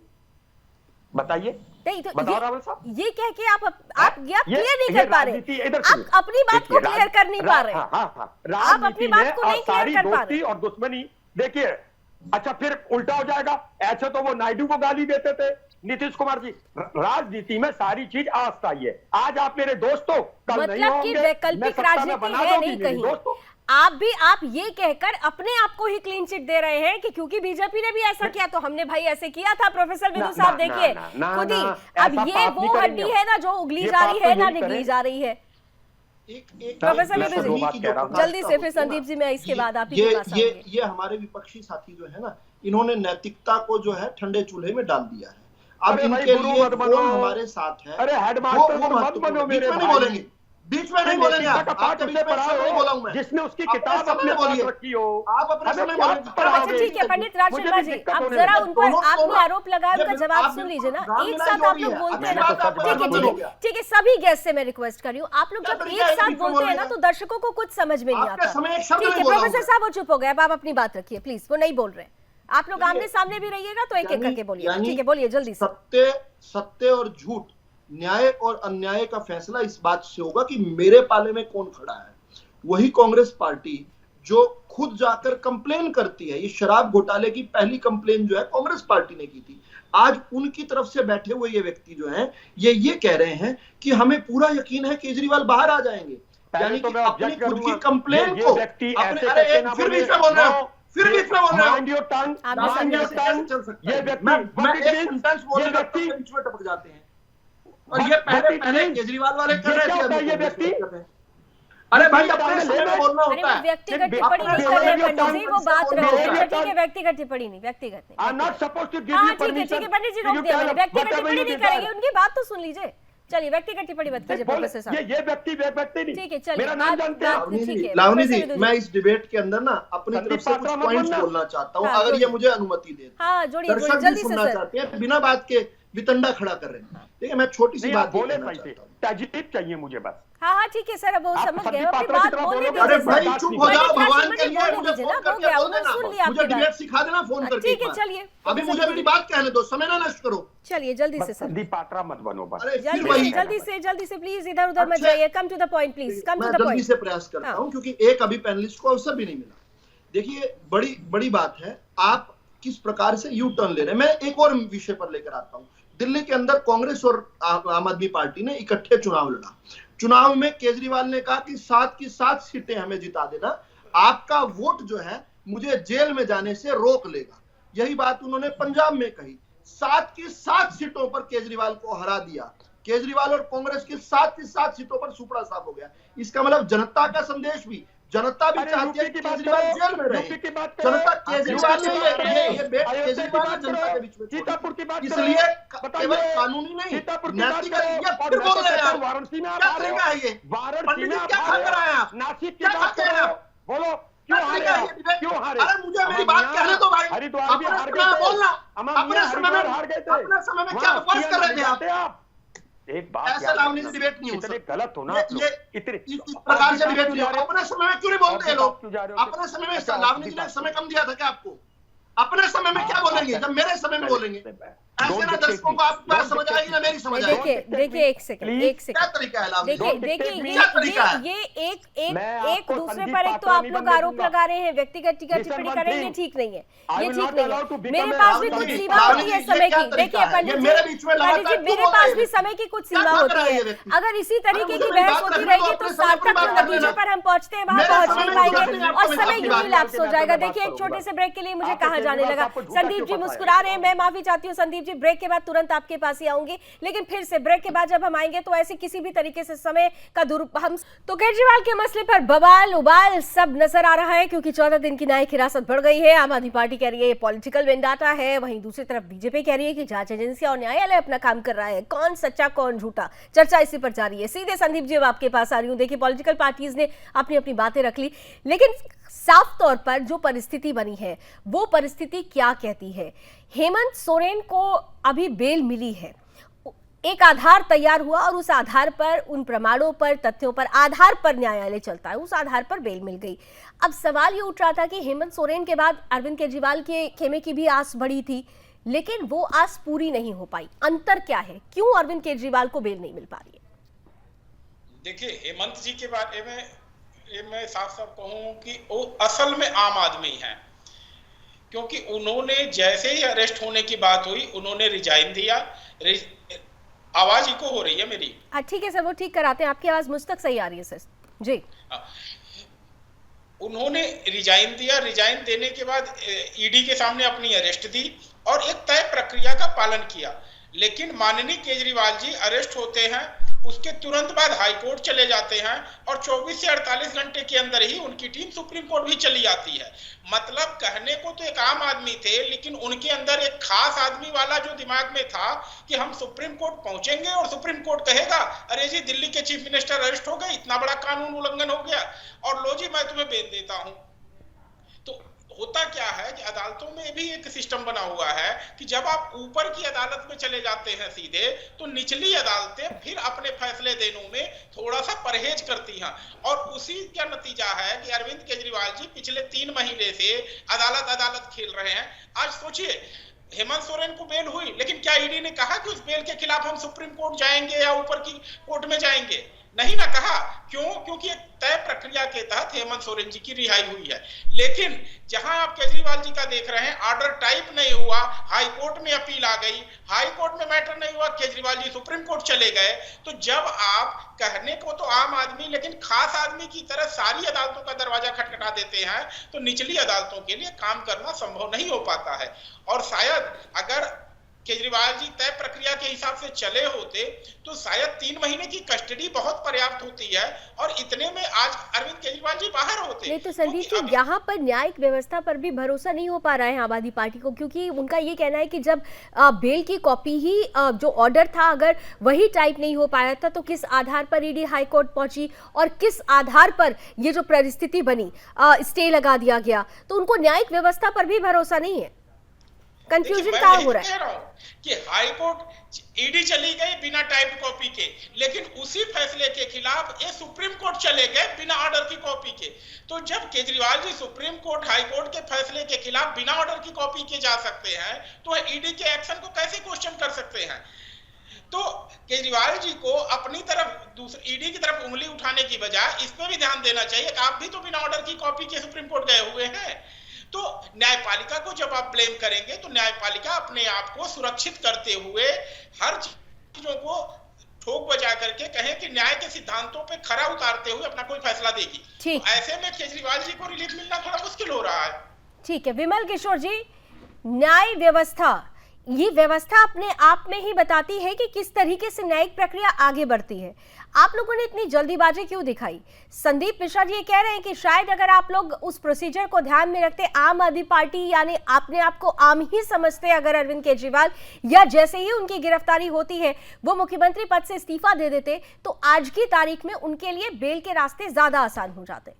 बताइए। नहीं तो बताओ रावल साहब, ये कह के आप क्लियर नहीं कर पा रहे, आप अपनी बात को क्लियर कर नहीं पा रहे। आप अपनी बात को नहीं क्लियर कर पा रहे। और दुश्मनी देखिए। अच्छा फिर उल्टा हो जाएगा, ऐसे तो वो नायडू को गाली देते थे नीतीश कुमार जी। राजनीति में सारी चीज अस्थायी है। आज आप मेरे दोस्तों, कल नहीं होंगे। मतलब कि वैकल्पिक राजनीति है नहीं कहीं। आप ये कहकर अपने आप को ही क्लीन चिट दे रहे हैं कि क्योंकि बीजेपी ने भी ऐसा किया तो हमने भाई ऐसे किया था। प्रोफेसर बिंदु साहब देखिए खुद ही, अब ये वो हड्डी है ना जो उगली जा रही है ना निगली जा रही है। प्रोफेसर बिंदु जी जल्दी से, फिर संदीप जी मैं इसके बाद आप ये हमारे विपक्षी साथी जो है ना, इन्होंने नैतिकता को जो है ठंडे चूल्हे में डाल दिया है। अब इनके लिए कौन हमारे साथ है, अरे हेडमास्टर मत बनो मेरे भाई। बोलेंगे बीच में नहीं बोलेंगे आप कभी नहीं बोलाऊं मैं, जिसने उसकी किताब अपने पास रखी हो। आप अपने समय बोलेंगे। अच्छा ठीक है पंडित राज शर्मा जी, अब जरा उन पर आपने आरोप लगाया, उनका जवाब सुन लीजिए ना। एक साथ आप लोग बोलते हैं ना, ठीक है सभी गेस्ट से मैं रिक्वेस्ट कर रही हूँ, आप लोग जब एक साथ बोलते हैं ना तो दर्शकों को कुछ समझ में नहीं आता। ठीक है प्रोफेसर साहब वो चुप हो गए, अब आप अपनी बात रखिए प्लीज, वो नहीं बोल रहे। आप लोग आमने सामने भी रहिएगा तो एक एक करके बोलिए। ठीक है बोलिए जल्दी से। सत्य और झूठ, न्याय और अन्याय का फैसला इस बात से होगा कि मेरे पाले में कौन खड़ा है। वही कांग्रेस पार्टी जो खुद जाकर कंप्लेन करती है। ये शराब घोटाले की पहली कंप्लेन जो है कांग्रेस पार्टी ने की थी। आज उनकी तरफ से बैठे हुए ये व्यक्ति जो हैं ये कह रहे हैं कि हमें पूरा यकीन है केजरीवाल बाहर आ जाएंगे। यानी कि अपनी खुद की कंप्लेन को अपने, अरे फिर भी इसमें बोल रहे हो, फिर भी इसमें बोल रहे हो, ये व्यक्ति मैं एक सेंटेंस बोलने लगता हूं, बीच में टपक जाते हैं। और ये पहले केजरीवाल वाले कर रहे थे, ये व्यक्ति, अरे भाई अपने समय में बोलना होता है। व्यक्तिगत टिप्पणी नहीं कर रहे पंडित जी, वो बात रखो। ठीक है, व्यक्तिगत टिप्पणी नहीं, व्यक्तिगत नहीं। हाँ ठीक है पंडित जी, रोक दिया मैंने। व्यक्तिगत टिप्पणी नहीं करेंगे, उनकी बात तो सुन लीजिए। चलिए व्यक्तिगत टिप्पणी मत कीजिए प्रोफेसर साहब। ये व्यक्ति नहीं, ठीक है चलिए। लावनी जी, मैं इस डिबेट के अंदर ना अपनी तरफ से कुछ पॉइंट्स बोलना चाहता हूँ, अगर ये मुझे अनुमति दे। दर्शक भी सुनना चाहते हैं, बिना बात के वितंडा खड़ा कर रहे हैं। ठीक है, मैं छोटी सी बात बोलना चाहता हूँ। तजदीद चाहिए मुझे बस। हाँ ठीक है सर, अब वो समझ गए, अपनी बात बोलने दीजिए। अरे भाई चुप हो जाओ, भगवान के लिए मुझे दीजिए फोन ना, हो करके गया, बोल उन्होंने सुन लिया देना, मुझे आपकी डिबेट बात। सिखा देना फोन करके। ठीक है चलिए, अभी मुझे मेरी बात कहने दो, समय ना नष्ट करो। चलिए जल्दी से सर, संदीप पात्रा मत बनो बस। अरे फिर वही, जल्दी से प्लीज, इधर उधर मत जाइए, come to the point please, come to the जल्दी पॉइंट। से प्रयास करता हूँ क्योंकि एक अभी पैनलिस्ट को अवसर भी नहीं मिला। देखिए बड़ी बात है, आप किस प्रकार से यू टर्न ले रहे हैं। मैं एक और विषय पर लेकर आता हूँ। दिल्ली के अंदर कांग्रेस और आम आदमी पार्टी ने इकट्ठे चुनाव लड़ा। चुनाव में केजरीवाल ने कहा कि 7 की 7 सीटें हमें जिता देना, आपका वोट जो है मुझे जेल में जाने से रोक लेगा। यही बात उन्होंने पंजाब में कही। 7 की 7 सीटों पर केजरीवाल को हरा दिया। केजरीवाल और कांग्रेस की 7 की 7 सीटों पर सुपड़ा साफ हो गया। इसका मतलब जनता का संदेश भी, जनता भी चाहती है कि केजरीवाल जेल में रहे। जनता केजरीवाल ने ये बेट केजरीवाल ने जनता के बीच में छोड़ी। इसलिए केवल कानूनी नहीं, नैतिक ये फिर बोल रहे हैं आप। क्या तरीका है ये? पंडित जी क्या खा कर आए आप? क्या खा कर आए आप? बोलो क्यों हारे? अरे मुझे मेरी बात कहने दो भाई। अपने समय में बोलना, अपने समय में क्या बकवास कर रहे थे आप? एक बात ऐसा लावनी से डिबेट नहीं हो इतने सकता। गलत हो ना ये इतने इस प्रकार से डिबेट नहीं हो। अपने समय में क्यों नहीं बोलते हैं लोग? अपने समय में लावनी जी ने समय कम दिया था क्या आपको? अपने समय में क्या बोलेंगे जब मेरे समय में बोलेंगे? ऐसे ना दर्शकों को आपकी बात समझ आएगी ना मेरी समझ आएगी। देखिए एक सेकंड क्या तरीका है लावनी? देखिए क्या तरीका है? ये एक दूसरे पर एक तो आप लोग आरोप लगा रहे हैं, व्यक्तिगत टिप्पणी कर रहे हैं, ये ठीक नहीं है, ये ठीक नहीं है। मेरे पास भी कुछ सीमा होती है समय की। देखिए पंडित जी, मेरे पास भी समय की कुछ सीमा होती है। अगर इसी तरीके की बहस होती रहेगी तो सार्थक जो नतीजे पर हम पहुंचते हैं वहां पहुंच नहीं पाएंगे और समय यूं ही लैप्स हो जाएगा। देखिए एक छोटे से ब्रेक के लिए मुझे कहा जाने लगा। संदीप जी मुस्कुरा रहे हैं, मैं माफी चाहती हूँ संदीप जी, ब्रेक के बाद तुरंत आपके पास ही आऊंगी। लेकिन फिर से ब्रेक के बाद जब हम आएंगे तो ऐसे किसी भी तरीके से समय का हम तो केजरीवाल के मसले पर बवाल उबाल सब नजर आ रहा है क्योंकि 14 दिन की न्यायिक हिरासत बढ़ गई है। आम आदमी पार्टी कह रही है ये पॉलिटिकल वेंडाटा है, वहीं दूसरी तरफ बीजेपी कह रही है कि जांच एजेंसी और न्यायालय अपना काम कर रहा है। कौन सच्चा कौन झूठा, चर्चा इसी पर जारी है। सीधे संदीप जी अब आपके पास आ रही हूँ। देखिए पॉलिटिकल पार्टीज ने अपनी अपनी बातें रख ली, लेकिन साफ तौर पर जो परिस्थिति बनी है वो परिस्थिति क्या कहती है? हेमंत सोरेन को अभी बेल मिली है, एक आधार तैयार हुआ और उस आधार पर, उन प्रमाणों पर, तथ्यों पर, आधार पर न्यायालय चलता है, उस आधार पर बेल मिल गई। अब सवाल ये उठ रहा था कि हेमंत सोरेन के बाद अरविंद केजरीवाल के खेमे की भी आस बढ़ी थी, लेकिन वो आस पूरी नहीं हो पाई। अंतर क्या है, क्यों अरविंद केजरीवाल को बेल नहीं मिल पा रही है? देखिए हेमंत जी के बारे में मैं साफ साफ कहूं कि वो असल में आम आदमी हैं, क्योंकि उन्होंने जैसे ही अरेस्ट होने की बात हुई उन्होंने रिजाइन दिया। आवाज इको हो रही है मेरी? ठीक है सर, वो ठीक कराते हैं, आपकी आवाज मुझ तक सही आ रही है सर जी। उन्होंने रिजाइन दिया, रिजाइन देने के बाद ईडी के सामने अपनी अरेस्ट दी और एक तय प्रक्रिया का पालन किया। लेकिन माननीय केजरीवाल जी अरेस्ट होते हैं, उसके तुरंत बाद हाई कोर्ट चले जाते हैं और 24 से 48 घंटे के अंदर ही उनकी टीम सुप्रीम कोर्ट भी चली जाती है। मतलब कहने को तो एक आम आदमी थे, लेकिन उनके अंदर एक खास आदमी वाला जो दिमाग में था कि हम सुप्रीम कोर्ट पहुंचेंगे और सुप्रीम कोर्ट कहेगा अरे जी दिल्ली के चीफ मिनिस्टर अरेस्ट हो गए, इतना बड़ा कानून उल्लंघन हो गया और लो जी मैं तुम्हें बेल देता हूं। तो होता क्या है कि अदालतों में भी एक सिस्टम बना हुआ है कि जब आप ऊपर की अदालत में चले जाते हैं सीधे, तो निचली अदालतें फिर अपने फैसले देने में थोड़ा सा परहेज करती हैं और उसी का नतीजा है कि अरविंद केजरीवाल जी पिछले 3 महीने से अदालत खेल रहे हैं। आज सोचिए हेमंत सोरेन को बेल हुई, लेकिन क्या ईडी ने कहा कि उस बेल के खिलाफ हम सुप्रीम कोर्ट जाएंगे या ऊपर की कोर्ट में जाएंगे? नहीं ना कहा। क्यों? क्योंकि एक तय प्रक्रिया के तहत हेमंत सोरेन जी की रिहाई हुई है। लेकिन जहां आप केजरीवाल जी का देख रहे हैं, ऑर्डर टाइप नहीं हुआ, हाई कोर्ट में अपील आ गई, हाई कोर्ट में मैटर नहीं हुआ, केजरीवाल जी सुप्रीम कोर्ट चले गए। तो जब आप कहने को तो आम आदमी, लेकिन खास आदमी की तरह सारी अदालतों का दरवाजा खटखटा देते हैं, तो निचली अदालतों के लिए काम करना संभव नहीं हो पाता है। और शायद अगर केजरीवाल जी तय प्रक्रिया के हिसाब से चले होते तो शायद 3 महीने की कस्टडी बहुत पर्याप्त होती है, और इतने में आज अरविंद केजरीवाल जी बाहर होते। नहीं तो संदीप जी, यहाँ पर न्यायिक व्यवस्था पर भी भरोसा नहीं हो पा रहा है आम आदमी पार्टी को, क्योंकि उनका ये कहना है कि जब बेल की कॉपी ही जो ऑर्डर था अगर वही टाइप नहीं हो पाया था तो किस आधार पर ईडी हाई कोर्ट पहुंची और किस आधार पर ये जो परिस्थिति बनी, स्टे लगा दिया गया, तो उनको न्यायिक व्यवस्था पर भी भरोसा नहीं है। कंफ्यूजन कहाँ हो रहा है कि हाई कोर्ट ईडी चली गई बिना टाइप कॉपी के, लेकिन उसी फैसले के खिलाफ ये सुप्रीम कोर्ट चले गए बिना ऑर्डर की कॉपी के। तो जब Kejriwal ji supreme court high court के फैसले के खिलाफ बिना ऑर्डर की कॉपी के जा सकते हैं, तो ईडी के एक्शन को कैसे क्वेश्चन कर सकते हैं? तो केजरीवाल जी को अपनी तरफ ईडी की तरफ उंगली उठाने की बजाय इस पर भी ध्यान देना चाहिए कि आप भी तो बिना ऑर्डर की कॉपी के सुप्रीम कोर्ट गए हुए हैं। तो न्यायपालिका को जब आप ब्लेम करेंगे तो न्यायपालिका अपने आप को सुरक्षित करते हुए हर चीजों को ठोक बजा करके कहें कि न्याय के सिद्धांतों पे खरा उतारते हुए अपना कोई फैसला देगी। तो ऐसे में केजरीवाल जी को रिलीफ मिलना थोड़ा मुश्किल हो रहा है। ठीक है विमल किशोर जी, न्याय व्यवस्था, ये व्यवस्था अपने आप में ही बताती है कि किस तरीके से न्यायिक प्रक्रिया आगे बढ़ती है। आप लोगों ने इतनी जल्दीबाजी क्यों दिखाई? संदीप मिश्रा जी ये कह रहे हैं कि शायद अगर आप लोग उस प्रोसीजर को ध्यान में रखते, आम आदमी पार्टी यानी अपने आप को आम ही समझते अगर अरविंद केजरीवाल, या जैसे ही उनकी गिरफ्तारी होती है वो मुख्यमंत्री पद से इस्तीफा दे देते, तो आज की तारीख में उनके लिए बेल के रास्ते ज्यादा आसान हो जाते।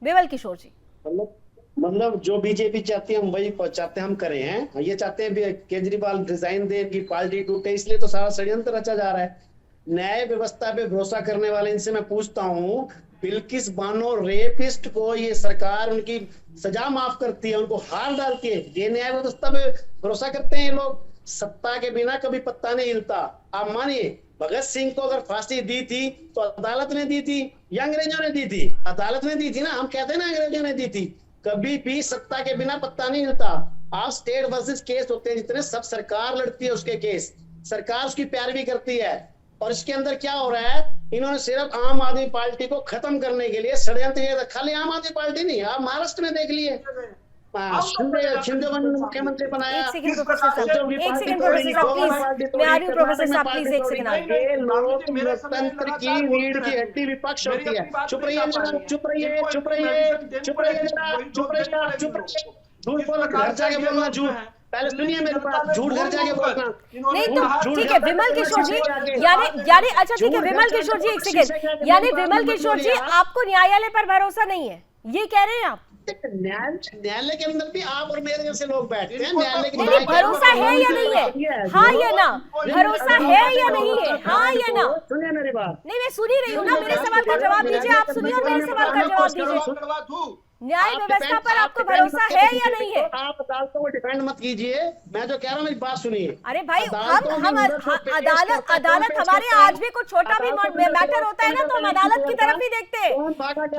विमल किशोर जी, मतलब जो बीजेपी चाहती है हम वही चाहते हम करे हैं। ये चाहते हैं केजरीवाल रिजाइन दे, की पार्टी टूटे, इसलिए तो सारा षड्यंत्र रचा जा रहा है। न्याय व्यवस्था पे भरोसा करने वाले इनसे मैं पूछता हूँ, बिल्किस बानो रेपिस्ट को ये सरकार उनकी सजा माफ करती है, उनको हार डालती है, ये न्याय व्यवस्था पे भरोसा करते हैं ये लोग? सत्ता के बिना कभी पत्ता नहीं हिलता। आप मानिए भगत सिंह को अगर फांसी दी थी तो अदालत ने दी थी या अंग्रेजों ने दी थी? अदालत ने दी थी ना। हम कहते हैं ना अंग्रेजों ने दी थी। कभी भी सत्ता के बिना पत्ता नहीं हिलता। आप स्टेट वर्सेस केस होते हैं जितने, सब सरकार लड़ती है उसके केस, सरकार उसकी पैरवी करती है। और इसके अंदर क्या हो रहा है, इन्होंने सिर्फ आम आदमी पार्टी को खत्म करने के लिए षड्यंत्र किया। खाली आम आदमी पार्टी नहीं, आप महाराष्ट्र में देख लिए, मुख्यमंत्री बनाया। लोकतंत्र की रीढ़ की हड्डी विपक्ष होती है। चुप रहिए, चुप रहिए, चुप रहिए, चुप रहिए, चुप रहिए, चुप रहिए। झूठ बोलना, घर जाके बोलना झूठ। पहले सुनिए मेरी बात, झूठ घर जाके बोलना नहीं। तो ठीक है विमल किशोर जी, यानी अच्छा ठीक है विमल किशोर जी, एक सेकंड, यानी विमल किशोर जी आपको न्यायालय पर भरोसा नहीं है, ये कह रहे हैं आप? न्यायालय के अंदर भी आप और मेरे जैसे लोग बैठते हैं। न्यायालय नहीं, भरोसा है या नहीं है? हाँ या ना? भरोसा है या नहीं है? हाँ या ना? सुनिए मेरी बात। नहीं मैं सुनी रही हूँ ना, मेरे सवाल का जवाब दीजिए। आप सुनिए और मेरे सवाल का जवाब दीजिए। न्याय व्यवस्था पर आपको भरोसा है या नहीं है? आप अदालतों को डिफेंड मत कीजिए, मैं जो कह रहा हूँ मेरी बात सुनिए। अरे भाई हम अदालत हमारे आज भी कुछ छोटा भी मैटर होता है ना तो हम अदालत की तरफ ही देखते हैं,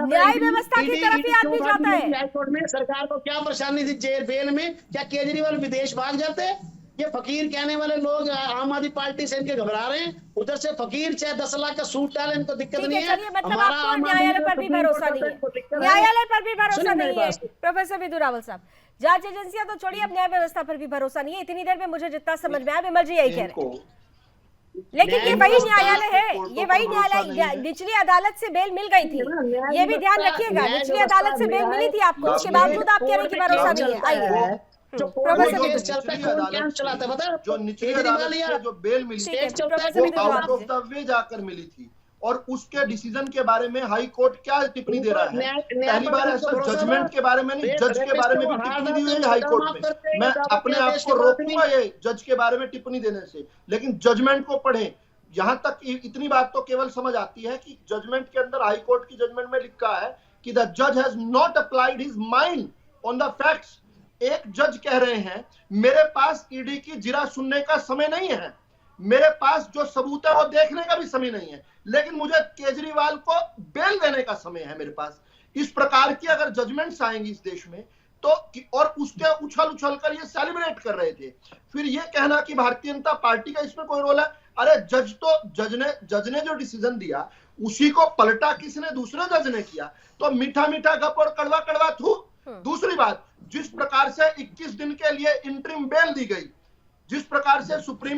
न्याय व्यवस्था की तरफ ही आदमी जाता है। हाईकोर्ट में सरकार को क्या परेशानी थी जेल बेल में? क्या केजरीवाल विदेश भाग जाते? ये फकीर कहने वाले लोग आम आदमी पार्टी से इनके घबरा रहे हैं। उधर से फकीर चाहे 10 लाख का सूट डाले, इनको दिक्कत नहीं है। मतलब आपको न्यायालय पर भी भरोसा नहीं है? न्यायालय पर भी भरोसा नहीं है प्रोफेसर विदु रावल साहब? जांच एजेंसियां तो छोड़िए, अब न्याय व्यवस्था पर भी भरोसा नहीं है। इतनी देर में मुझे जितना समझ में आया विमल जी यही कह रहे हैं, लेकिन ये वही न्यायालय है, ये वही न्यायालय। निचली अदालत से बेल मिल गई थी, ये भी ध्यान रखिएगा। निचली अदालत से बेल मिली थी आपको, उसके बावजूद आप कह रहे हैं कि भरोसा नहीं है। आइए जो निचली अदालत से जो बेल मिली वो आउट ऑफ द वे जाकर मिली थी, और उसके डिसीजन के बारे में हाई कोर्ट क्या टिप्पणी दे रहा है? पहली बार ऐसा जजमेंट के बारे में नहीं, जज के बारे में भी टिप्पणी दी हुई है हाई कोर्ट में। मैं अपने आप को रोकूंगा ये जज के बारे में टिप्पणी देने से, लेकिन जजमेंट को पढ़ें। यहाँ तक इतनी बात तो केवल समझ आती है कि जजमेंट के अंदर, हाई कोर्ट की जजमेंट में लिखा है कि द जज has not applied his mind on the facts. एक जज कह रहे हैं मेरे पास ईडी की जिरा सुनने का समय नहीं है, मेरे पास जो सबूत है वो देखने का भी समय नहीं है, लेकिन मुझे केजरीवाल को बेल देने का समय है मेरे पास। इस प्रकार की अगर जजमेंट्स आएंगी इस देश में तो, और उसके उछल कर ये सेलिब्रेट कर रहे थे, फिर ये कहना कि भारतीय जनता पार्टी का इसमें कोई रोल है। अरे जज ने जो डिसीजन दिया उसी को पलटा किसने? दूसरे जज ने किया। तो मीठा मीठा गप और कड़वा कड़वा थू। दूसरी बात, जिस प्रकार से 21 दिन के लिए इंटरिम बेल दी गई, जिस प्रकार से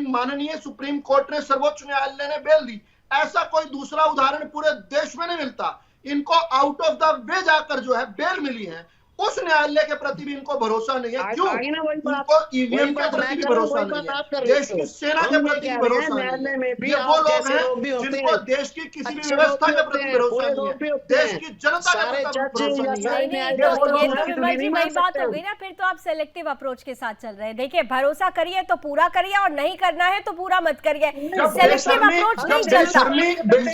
माननीय सुप्रीम कोर्ट ने, सर्वोच्च न्यायालय ने बेल दी, ऐसा कोई दूसरा उदाहरण पूरे देश में नहीं मिलता। इनको आउट ऑफ द वे जाकर जो है बेल मिली है, उस न्यायालय के प्रति भी इनको भरोसा नहीं है। क्यों? इनको ईवीएम के प्रति भी भरोसा नहीं है, देश की सेना के प्रति भी भरोसा नहीं है। ये वो लोग हैं जिनको देश की किसी भी व्यवस्था के प्रति भरोसा नहीं है, देश की जनता के प्रति भरोसा नहीं है। विमल जी वही बात हो गई ना, फिर तो आप सेलेक्टिव अप्रोच के साथ चल रहे हैं। देखिए, भरोसा करिए तो पूरा करिए और नहीं करना है तो पूरा मत करिए। सेलेक्टिव अप्रोच नहीं चलता,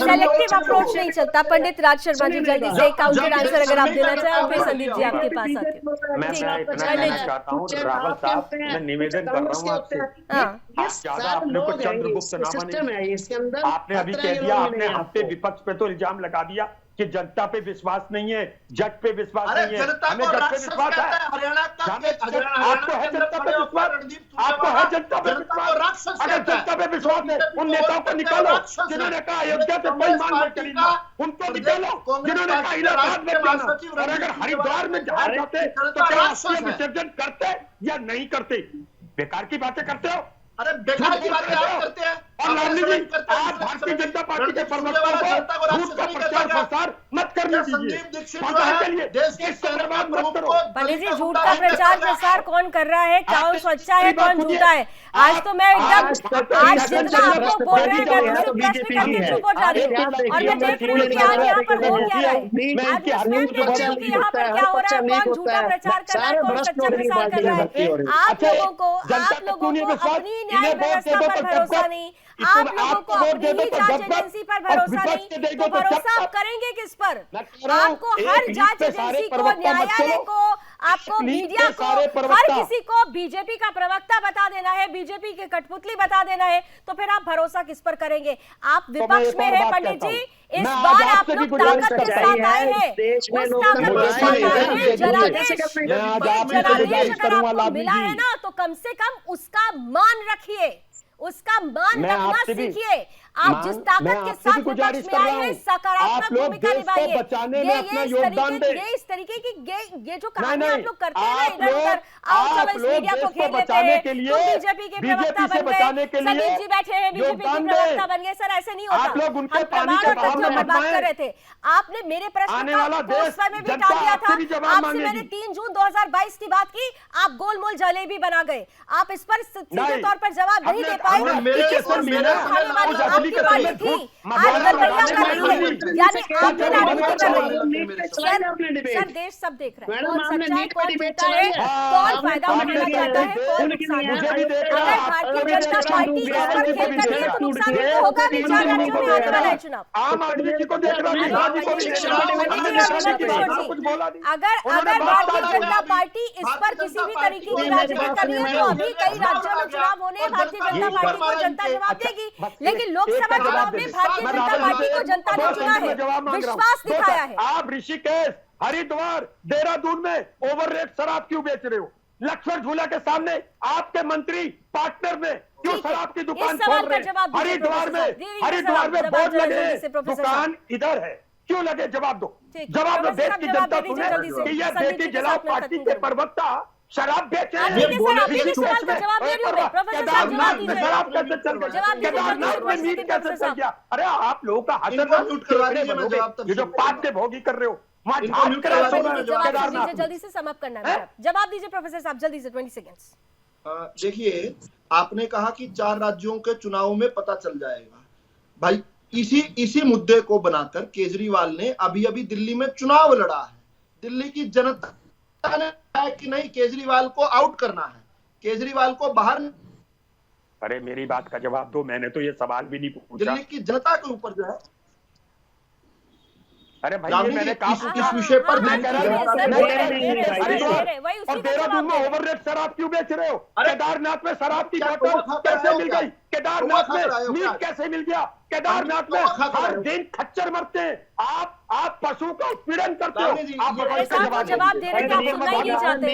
सेलेक्टिव अप्रोच नहीं चलता। पंडित राज शर्मा जी, जल्दी से काउंटर आंसर अगर आप देना चाहें, और फिर संदीप जी आपके पास आते हैं। मैं इतना कहना चाहता हूँ रावल साहब, मैं निवेदन कर रहा हूँ आपसे, आप ज्यादा अपने को चंद्रगुप्त ना बने। आपने अभी कह दिया, आपने हम पे विपक्ष पे तो इल्जाम लगा दिया कि जनता पे विश्वास नहीं है, जज पे विश्वास नहीं है। हमें जज पे विश्वास है, आपको है जनता पे विश्वास, आपको है जनता पे विश्वास। अगर जनता पे विश्वास है, उन नेताओं को निकालो जिन्होंने कहा अयोध्या से कोई मांग मत करिए, उनको निकालो जिन्होंने कहा इलाहाबाद में जाना। और अगर हरिद्वार में जहां जाते तो क्या अस्थि विसर्जन करते या नहीं करते? बेकार की बातें करते हो। अरे बेकार की बातें आप करते हैं। और लालजी जी, आप भारतीय जनता पार्टी के प्रवक्ता को झूठ का प्रचार प्रसार मत करने दीजिए। पंडित जी, झूठ का प्रचार प्रसार कौन कर रहा है? कौन सच्चा है, कौन झूठा है? आज तो मैं एकदम, आज जितना आप लोग बोल रहे हैं मैं तो प्रश्न करके चुप हो जा रही हूँ। और मैं देख रही हूँ कि आज यहाँ पर हो क्या रहा है। आज मैं स्वयं देख रही हूँ कि यहाँ पर क्या हो रहा है, कौन झूठा प्रचार कर रहा है, कौन सच्चा प्रचार कर रहा है। आप लोगों को अपनी न्याय व्यवस्था पर भरोसा नहीं, आप लोगों को अपनी ही जांच एजेंसी पर भरोसा नहीं, तो भरोसा आप करेंगे किस पर? आपको हर जांच एजेंसी को, न्यायालय को, आपको मीडिया को, हर किसी को बीजेपी का प्रवक्ता बता देना है, बीजेपी के कठपुतली बता देना है, तो फिर आप भरोसा किस पर करेंगे? आप विपक्ष में है पंडित जी, इस बार आप लोग ताकत के साथ आए हैं, उस ताकत के साथ आए हैं। जनादेश अगर आपको मिला है ना, तो कम से कम उसका मान रखिए, उसका मान रखना सीखिए। आप जिस ताकत के साथ विपक्ष में आए हैं, सकारात्मक भूमिका निभाइए। ये इस तरीके की ये जो कहानी आप लोग करते हैं ना, इधर उधर आओ चलो इस मीडिया को घेर लेते हैं, तुम बीजेपी के प्रवक्ता बन गए, संदीप जी बैठे हैं बीजेपी के प्रवक्ता बन गए। सर ऐसे नहीं होता, हम प्रमाण और तथ्यों पर बात कर रहे थे। आपने मेरे प्रश्न का उस समय भी टाल दिया था। आपसे मैंने 3 जून 2022 की बात की, आप गोलमोल जलेबी बना गए। आप इस पर सीधे तौर पर जवाब नहीं दे पाए। आपकी बारी थी, आज गलबैया कर रही है, यानी आपने राजनीति कर रही है। सर देश सब देख रहा है, कौन सच्चा है, कौन झूठा है, कौन फायदा उठाना चाहता है, कौन नुकसान है। अगर भारतीय जनता पार्टी इस पर खेल कर रही है तो नुकसान तो होगा भी। 4 राज्यों में आने वाला है चुनाव। अगर भारतीय जनता पार्टी इस पर किसी भी तरीके की राजनीति कर रही है तो अभी कई राज्यों में चुनाव होने, भारतीय जनता पार्टी को जनता जवाब देगी। लेकिन लोकसभा चुनाव में भारतीय जनता पार्टी को जनता ने चुना है, विश्वास दिखाया है। आप ऋषिकेश, हरिद्वार, देहरादून में ओवर रेट शराब क्यों बेच रहे हो? लक्ष्मण झूला के सामने आपके मंत्री पार्टनर में क्यों शराब की दुकान खोल रहे हैं? हरिद्वार में बोर्ड लगे, दुकान इधर है, क्यों लगे? जवाब दो, जवाब दो। देश की जनता सुने कि यह देश की जला पार्टी के प्रवक्ता शराब बेच रहे हैं। केदारनाथ में मीट कैसे चल गया? अरे आप लोगों का ये जो पाप के भोगी कर रहे हो, जल्दी से समाप्त करना है। जवाब दीजिए प्रोफेसर साहब, जल्दी से 20 सेकेंड्स। देखिए, आपने कहा कि 4 राज्यों के चुनाव में पता चल जाएगा। भाई इसी मुद्दे को बनाकर केजरीवाल ने अभी दिल्ली में चुनाव लड़ा है। दिल्ली की जनता ने कहा कि नहीं, केजरीवाल को आउट करना है, केजरीवाल को बाहर। अरे मेरी बात का जवाब दो, मैंने तो ये सवाल भी नहीं पूछा। दिल्ली की जनता के ऊपर जो है, अरे भाई ये मैंने कहा इस विषय पर और देहरादून में ओवर रेट शराब क्यों बेच रहे हो? केदारनाथ में शराब की बोतल कैसे मिल गई? केदारनाथ में मीट कैसे मिल गया? केदारनाथ में हर दिन खच्चर मरते हैं। आप पशुओं का उत्पीड़न करते हो। आप जवाब दे रहे थे, आप सुनना ही नहीं चाहते।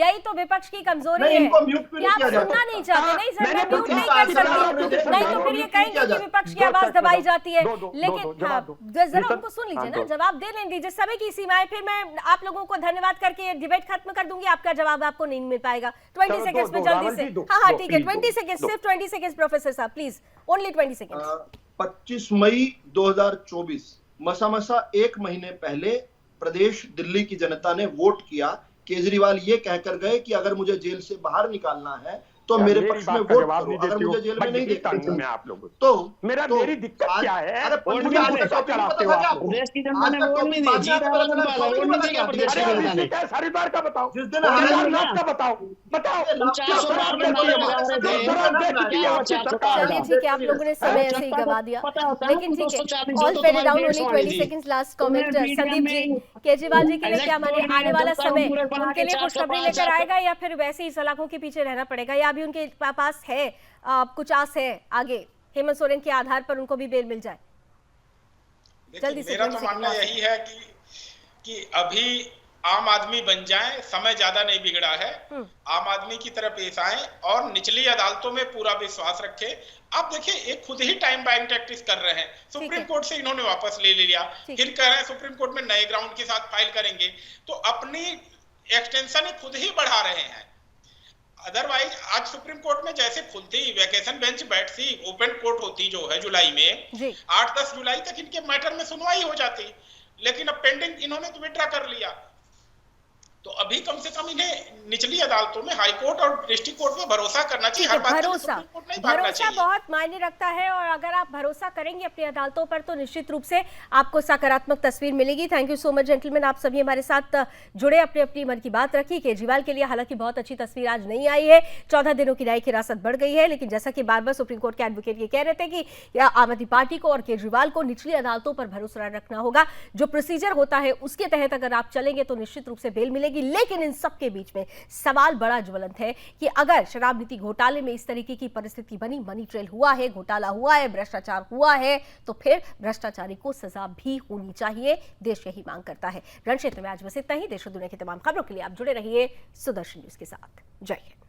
यही तो विपक्ष की कमजोरी है कि आप सुनना नहीं चाहते। नहीं सर, मैं म्यूट नहीं कर सकती, नहीं तो फिर ये कहेंगे कि विपक्ष की आवाज दबाई जाती है। लेकिन जरा उनको सुन लीजिए ना, जवाब दे लेने दीजिए। समय की सीमा है, फिर मैं आप लोगों को धन्यवाद करके डिबेट खत्म कर दूंगी। आपका जवाब आपको नहीं मिल पाएगा। 20 सेकंड्स में जल्दी से। हाँ ठीक है, 20 सेकंड्स, सिर्फ 20 सेकंड्स प्रोफेसर साहब, प्लीज, ओनली 20 सेकंड्स। 25 मई 2024 मसा एक महीने पहले प्रदेश दिल्ली की जनता ने वोट किया। केजरीवाल ये कहकर गए कि अगर मुझे जेल से बाहर निकालना है तो मेरे पक्ष में वोट करो, अगर मुझे जेल में नहीं देखता मैं आप लोगों तो मेरी दिक्कत क्या है? अरे मुझे आज तक चलाते हो आप। प्रदेश की जनता ने वोट नहीं दी, जीत वाला वोट नहीं दिया प्रदेश की जनता ने। हरिद्वार का बताओ, जिस दिन केदारनाथ का बताओ। चलिए ठीक है, आप लोगों ने समय ऐसे ही गवा दिया, लेकिन ठीक है। All fade down, only 20 seconds, last comment Sandeep ji. Kejriwal ji के लिए क्या माने, आने वाला समय उनके लिए खुशखबरी लेकर आएगा या फिर वैसे ही सलाखों के पीछे रहना पड़ेगा, या अभी उनके पास है कुछ आस है आगे हेमंत सोरेन के आधार पर उनको भी बेल मिल जाए? जल्दी से। मेरा तो मानना यही है कि अभी आम आदमी बन जाए, समय ज्यादा नहीं बिगड़ा है। आम आदमी की तरफ पेश आए और निचली अदालतों में पूरा विश्वास रखे। आप देखिए, एक खुद ही टाइम बाइंग टैक्टिस कर रहे हैं। सुप्रीम कोर्ट से इन्होंने वापस ले लिया, फिर कह रहे हैं सुप्रीम कोर्ट में नए ग्राउंड के साथ फाइल करेंगे, तो अपनी एक्सटेंशन खुद ही बढ़ा रहे हैं। अदरवाइज आज सुप्रीम कोर्ट में जैसे खुलती वैकेशन बेंच बैठती, ओपन कोर्ट होती जो है जुलाई में, 8-10 जुलाई तक इनके मैटर में सुनवाई हो जाती, लेकिन अब पेंडिंग इन्होंने तो विड्रा कर लिया। तो अभी कम से कम इन्हें निचली अदालतों में, हाई कोर्ट और डिस्ट्रिक्ट कोर्ट में भरोसा करना चाहिए। हर बात भरोसा बहुत मायने रखता है, और अगर आप भरोसा करेंगे अपनी अदालतों पर तो निश्चित रूप से आपको सकारात्मक तस्वीर मिलेगी। Thank you so much gentleman, आप सभी हमारे साथ जुड़े, अपनी अपनी मन की बात रखी। केजरीवाल के लिए हालांकि बहुत अच्छी तस्वीर आज नहीं आई है, 14 दिनों की न्यायिक हिरासत बढ़ गई है, लेकिन जैसा कि बार बार सुप्रीम कोर्ट के एडवोकेट ये कह रहे थे कि आम आदमी पार्टी को और केजरीवाल को निचली अदालतों पर भरोसा रखना होगा। जो प्रोसीजर होता है उसके तहत अगर आप चलेंगे तो निश्चित रूप से बेल मिलेगी। लेकिन इन सब के बीच में सवाल बड़ा ज्वलंत है कि अगर शराब नीति घोटाले में इस तरीके की परिस्थिति बनी, मनी ट्रेल हुआ है, घोटाला हुआ है, भ्रष्टाचार हुआ है, तो फिर भ्रष्टाचारी को सजा भी होनी चाहिए। देश यही मांग करता है। रण क्षेत्र में आज बस इतना ही। देश और दुनिया की तमाम खबरों के लिए आप जुड़े रहिए सुदर्शन न्यूज के साथ। जय हिंद।